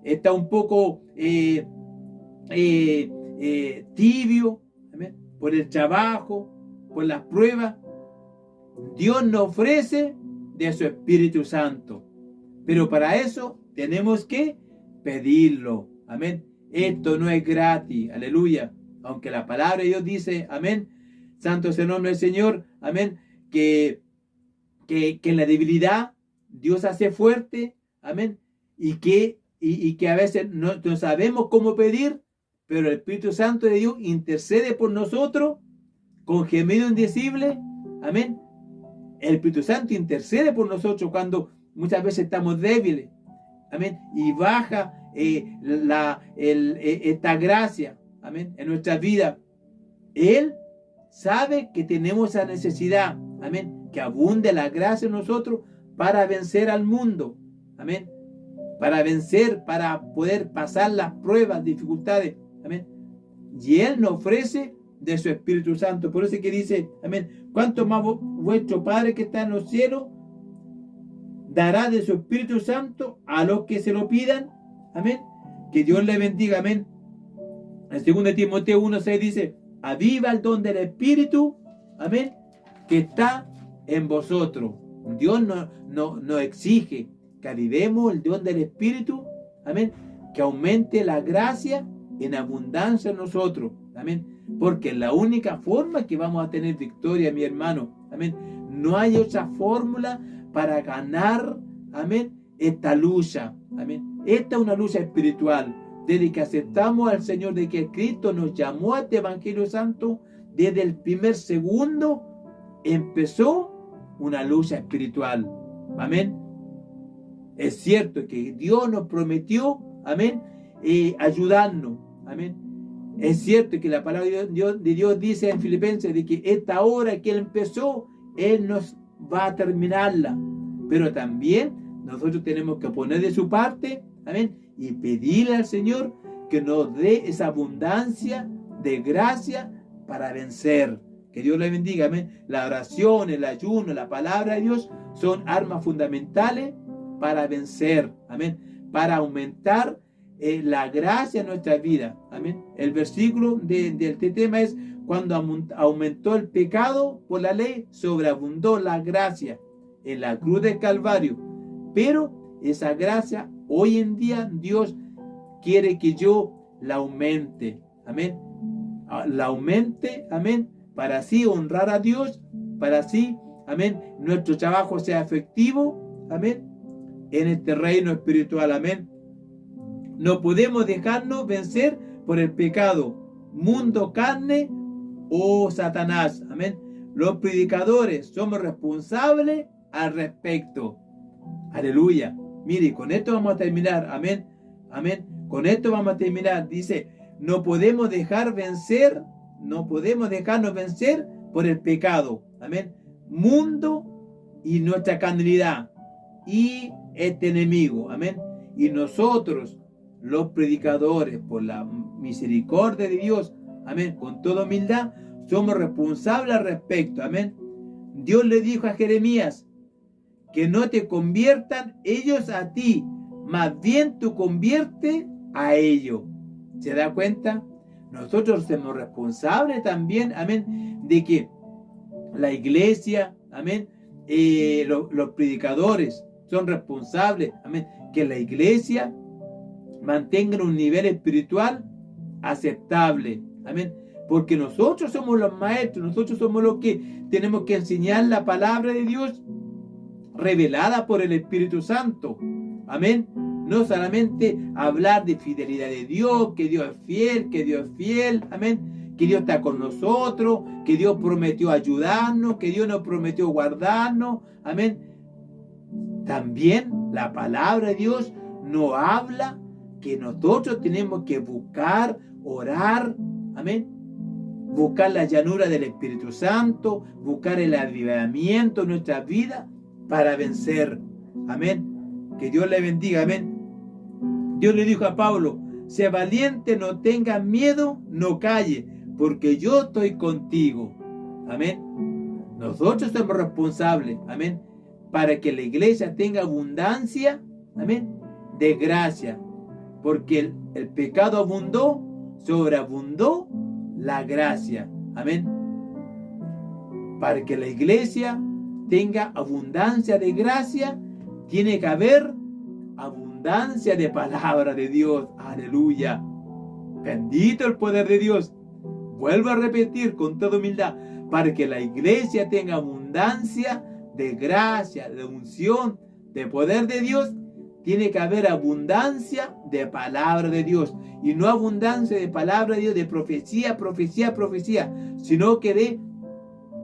está un poco tibio, amén, por el trabajo, por las pruebas. Dios nos ofrece de su Espíritu Santo, pero para eso tenemos que pedirlo, amén. Esto no es gratis, aleluya, aunque la palabra de Dios dice, amén, santo es el nombre del Señor, amén, que en la debilidad Dios hace fuerte, amén, y que a veces no sabemos cómo pedir, pero el Espíritu Santo de Dios intercede por nosotros con gemido indecible, amén. El Espíritu Santo intercede por nosotros cuando muchas veces estamos débiles, amén, y baja esta gracia, amén, en nuestra vida. Él sabe que tenemos esa necesidad, amén, que abunde la gracia en nosotros para vencer al mundo, amén, para vencer, para poder pasar las pruebas, dificultades, amén. Y Él nos ofrece de su Espíritu Santo. Por eso es que dice, amén, cuánto más vuestro Padre que está en los cielos dará de su Espíritu Santo a los que se lo pidan. Amén. Que Dios le bendiga. Amén. En 2 Timoteo 1:6 dice, aviva el don del Espíritu, amén, que está en vosotros. Dios nos exige que avivemos el don del Espíritu, amén, que aumente la gracia en abundancia en nosotros, amén, porque es la única forma que vamos a tener victoria, mi hermano, amén. No hay otra fórmula para ganar, amén, esta lucha, amén. Esta es una lucha espiritual. Desde que aceptamos al Señor, de que Cristo nos llamó a este Evangelio Santo, desde el primer segundo empezó una lucha espiritual. Amén. Es cierto que Dios nos prometió, amén, ayudarnos. Amén. Es cierto que la palabra de Dios dice en Filipenses de que esta obra que Él empezó, Él nos va a terminarla. Pero también nosotros tenemos que poner de su parte, amén, y pedirle al Señor que nos dé esa abundancia de gracia para vencer. Que Dios le bendiga, amén. La oración, el ayuno, la palabra de Dios son armas fundamentales para vencer, amén, para aumentar la gracia en nuestra vida, amén. El versículo de este tema es: cuando aumentó el pecado por la ley, sobreabundó la gracia en la cruz del Calvario. Pero esa gracia, hoy en día, Dios quiere que yo la aumente, amén. La aumente, amén, para así honrar a Dios, para así, amén, nuestro trabajo sea efectivo, amén, en este reino espiritual, amén. No podemos dejarnos vencer por el pecado, mundo, carne o Satanás, amén. Los predicadores somos responsables al respecto. Aleluya. Mire, con esto vamos a terminar, amén, amén. Con esto vamos a terminar. Dice, no podemos dejarnos vencer por el pecado, amén, mundo y nuestra carnalidad y este enemigo, amén. Y nosotros, los predicadores, por la misericordia de Dios, amén, con toda humildad, somos responsables al respecto, amén. Dios le dijo a Jeremías que no te conviertan ellos a ti, más bien tú convierte a ellos. ¿Se da cuenta? Nosotros somos responsables también, amén, de que la iglesia, amén, los predicadores son responsables, amén, que la iglesia mantenga un nivel espiritual aceptable, amén, porque nosotros somos los maestros, nosotros somos los que tenemos que enseñar la palabra de Dios revelada por el Espíritu Santo, amén. No solamente hablar de fidelidad de Dios, que Dios es fiel, amén, que Dios está con nosotros, que Dios prometió ayudarnos, que Dios nos prometió guardarnos, amén. También la palabra de Dios nos habla que nosotros tenemos que buscar, orar, amén, buscar la llanura del Espíritu Santo, buscar el avivamiento en nuestra vida para vencer, amén. Que Dios le bendiga, amén. Dios le dijo a Pablo, sé valiente, no tengas miedo, no calle, porque yo estoy contigo, amén. Nosotros somos responsables, amén, para que la iglesia tenga abundancia, amén, de gracia, porque el pecado abundó, sobreabundó la gracia, amén. Para que la iglesia tenga abundancia de gracia, tiene que haber abundancia de palabra de Dios. Aleluya. Bendito el poder de Dios. Vuelvo a repetir con toda humildad, para que la iglesia tenga abundancia de gracia, de unción, de poder de Dios, tiene que haber abundancia de palabra de Dios. Y no abundancia de palabra de Dios, de profecía, sino que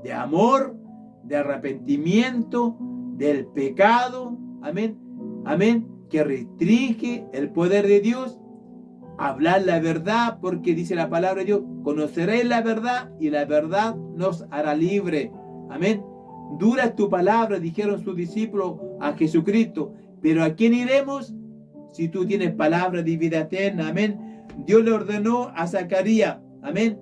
de amor, de arrepentimiento, del pecado, amén, amén, que restringe el poder de Dios, hablar la verdad, porque dice la palabra de Dios, conoceréis la verdad y la verdad nos hará libre, amén. Dura es tu palabra, dijeron sus discípulos a Jesucristo, pero ¿a quién iremos si tú tienes palabra de vida eterna? Amén. Dios le ordenó a Zacarías amén,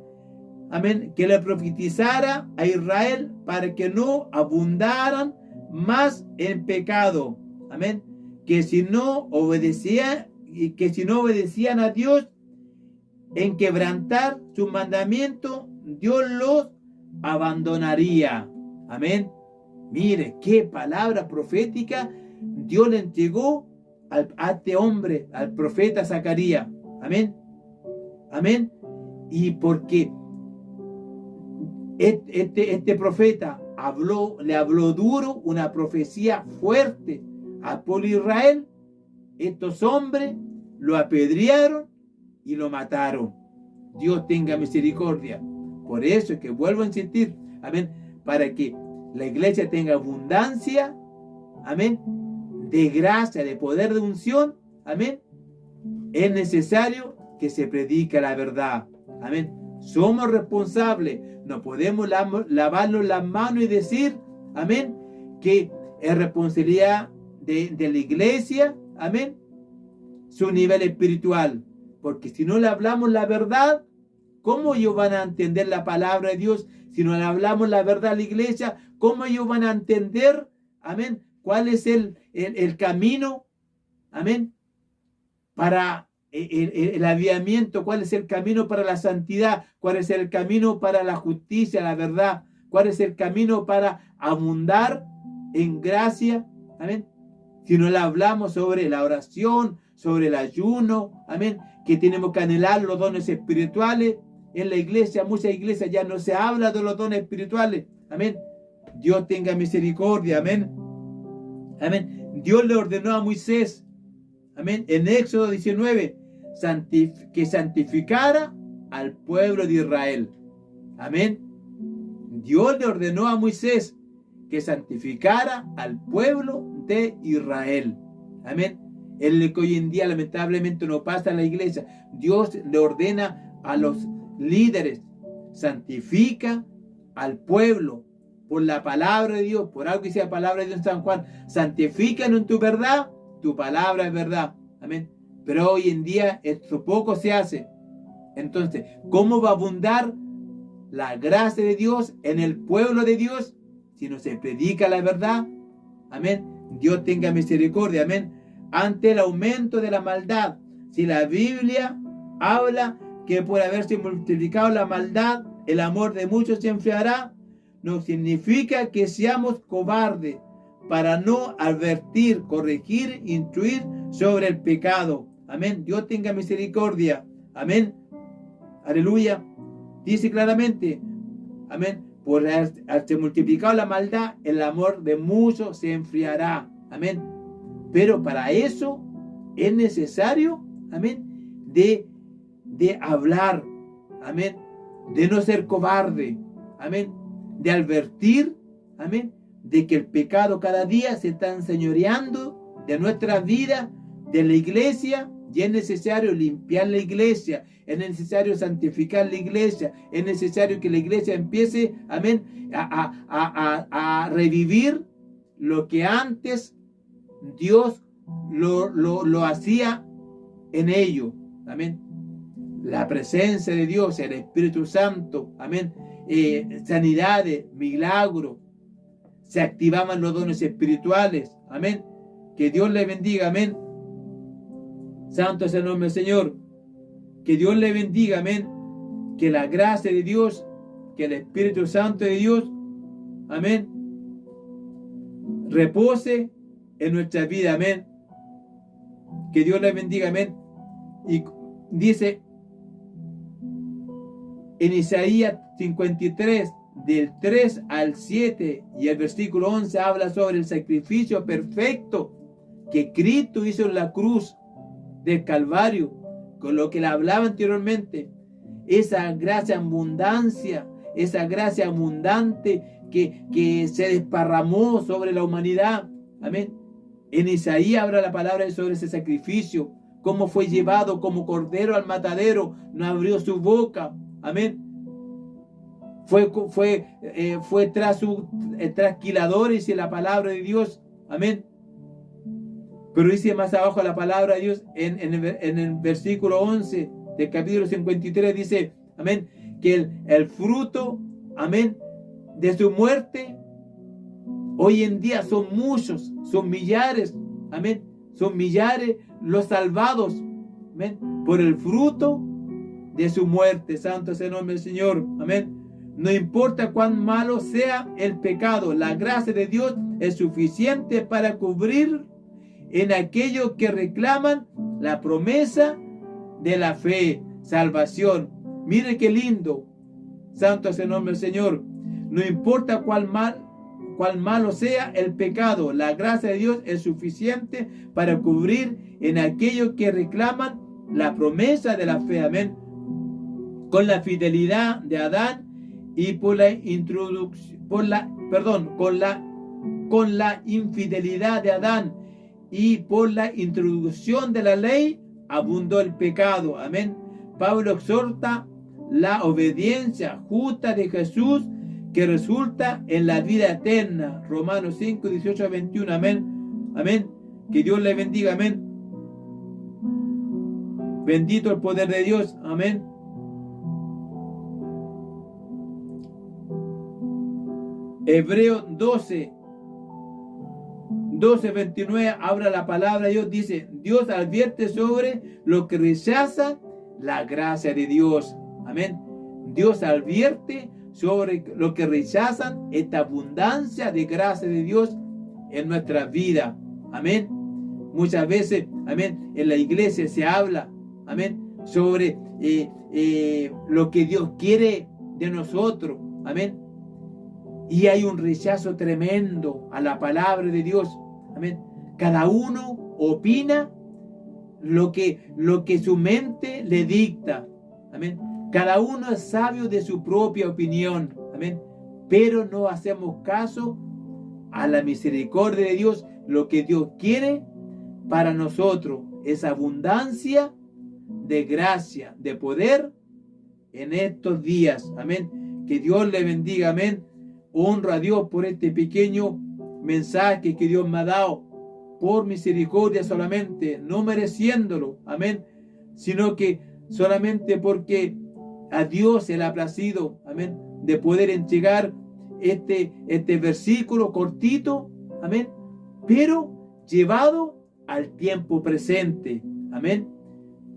amén, que le profetizara a Israel para que no abundaran más en pecado, amén, que si no obedecían a Dios en quebrantar su mandamiento, Dios los abandonaría, amén. Mire qué palabra profética Dios le entregó a este hombre, al profeta Zacarías, amén, amén. Y porque este profeta le habló duro, una profecía fuerte al pueblo de Israel, estos hombres lo apedrearon y lo mataron. Dios tenga misericordia. Por eso es que vuelvo a insistir, amén, para que la iglesia tenga abundancia, amén, de gracia, de poder, de unción, amén, es necesario que se predique la verdad, amén. Somos responsables, no podemos lavarnos las manos y decir, amén, que es responsabilidad de la iglesia, amén, su nivel espiritual, porque si no le hablamos la verdad, ¿cómo ellos van a entender la palabra de Dios? Si no le hablamos la verdad a la iglesia, ¿cómo ellos van a entender, amén, cuál es el camino, amén, para el avivamiento? ¿Cuál es el camino para la santidad? ¿Cuál es el camino para la justicia, la verdad? ¿Cuál es el camino para abundar en gracia? Amén. Si no le hablamos sobre la oración, sobre el ayuno, amén, que tenemos que anhelar los dones espirituales. En la iglesia, muchas iglesias ya no se habla de los dones espirituales, amén. Dios tenga misericordia, amén, amén. Dios le ordenó a Moisés, amén, en Éxodo 19, que santificara al pueblo de Israel, amén. Dios le ordenó a Moisés que santificara al pueblo de Israel, amén. Es lo que hoy en día lamentablemente no pasa en la iglesia. Dios le ordena a los líderes: santifica al pueblo por la palabra de Dios, por algo que sea palabra de Dios en San Juan. Santifícanos en tu verdad, tu palabra es verdad, amén. Pero hoy en día esto poco se hace. Entonces, ¿cómo va a abundar la gracia de Dios en el pueblo de Dios si no se predica la verdad? Amén. Dios tenga misericordia, amén. Ante el aumento de la maldad, si la Biblia habla que por haberse multiplicado la maldad, el amor de muchos se enfriará, no significa que seamos cobardes para no advertir, corregir, instruir sobre el pecado. Amén. Dios tenga misericordia. Amén. Aleluya. Dice claramente, amén, por haberse multiplicado la maldad, el amor de muchos se enfriará. Amén. Pero para eso es necesario, amén, de hablar, amén, de no ser cobarde, amén, de advertir, amén, de que el pecado cada día se está enseñoreando de nuestra vida, de la iglesia, y es necesario limpiar la iglesia, es necesario santificar la iglesia, es necesario que la iglesia empiece, amén, a revivir lo que antes Dios lo hacía en ello, amén. La presencia de Dios, el Espíritu Santo, amén, sanidades, milagros, se activaban los dones espirituales, amén. Que Dios le bendiga, amén. Santo es el nombre del Señor. Que Dios le bendiga, amén. Que la gracia de Dios, que el Espíritu Santo de Dios, amén, repose en nuestra vida, amén. Que Dios le bendiga, amén. Y dice en Isaías 53, del 3 al 7 y el versículo 11, habla sobre el sacrificio perfecto que Cristo hizo en la cruz del Calvario, con lo que le hablaba anteriormente. Esa gracia abundancia, esa gracia abundante que se desparramó sobre la humanidad, amén. En Isaías habla la palabra sobre ese sacrificio, cómo fue llevado como cordero al matadero, no abrió su boca, amén. Fue tras sus trasquiladores y la palabra de Dios, amén. Pero dice más abajo la palabra de Dios en el versículo 11 del capítulo 53, dice: amén, que el fruto, amén, de su muerte, hoy en día son muchos, son millares, amén, son millares los salvados, amén, por el fruto de su muerte. Santo es el nombre del Señor, amén. No importa cuán malo sea el pecado, la gracia de Dios es suficiente para cubrir en aquellos que reclaman la promesa de la fe, salvación. Mire qué lindo. Santo es el nombre del Señor. No importa cuán malo sea el pecado, la gracia de Dios es suficiente para cubrir en aquellos que reclaman la promesa de la fe. Amén. Con la fidelidad de Adán y con la infidelidad de Adán y por la introducción de la ley abundó el pecado. Amén. Pablo exhorta la obediencia justa de Jesús que resulta en la vida eterna. Romanos 5, 18 a 21. Amén. Amén. Que Dios le bendiga. Amén. Bendito el poder de Dios. Amén. Hebreos 12, 29, habla la palabra de Dios, dice, Dios advierte sobre lo que rechaza la gracia de Dios. Amén. Dios advierte sobre lo que rechazan esta abundancia de gracia de Dios en nuestra vida. Amén. Muchas veces, amén, en la iglesia se habla, amén, sobre lo que Dios quiere de nosotros. Amén. Y hay un rechazo tremendo a la palabra de Dios. Amén. Cada uno opina lo que su mente le dicta. Amén. Cada uno es sabio de su propia opinión. Amén. Pero no hacemos caso a la misericordia de Dios. Lo que Dios quiere para nosotros es abundancia de gracia, de poder en estos días. Amén. Que Dios le bendiga. Amén. Honro a Dios por este pequeño mensaje que Dios me ha dado, por misericordia solamente, no mereciéndolo, amén, sino que solamente porque a Dios se le ha placido, amén, de poder entregar este versículo cortito, amén, pero llevado al tiempo presente, amén,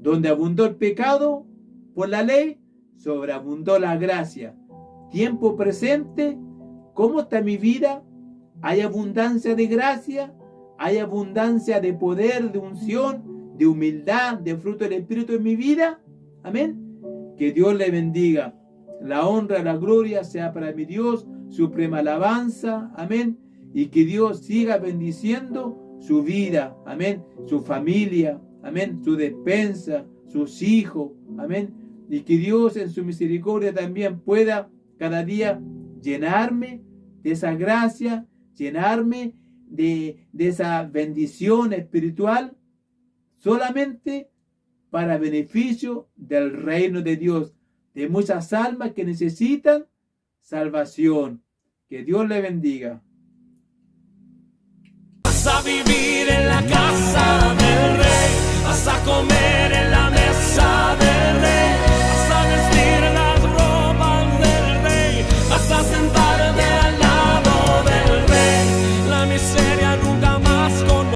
donde abundó el pecado por la ley, sobreabundó la gracia. Tiempo presente. ¿Cómo está mi vida? ¿Hay abundancia de gracia? ¿Hay abundancia de poder, de unción, de humildad, de fruto del Espíritu en mi vida? Amén. Que Dios le bendiga. La honra, la gloria sea para mi Dios, suprema alabanza. Amén. Y que Dios siga bendiciendo su vida. Amén. Su familia. Amén. Su despensa, sus hijos. Amén. Y que Dios en su misericordia también pueda cada día llenarme de esa gracia, llenarme de esa bendición espiritual, solamente para beneficio del reino de Dios, de muchas almas que necesitan salvación. Que Dios le bendiga. Vas a vivir en la casa del Rey, vas a comer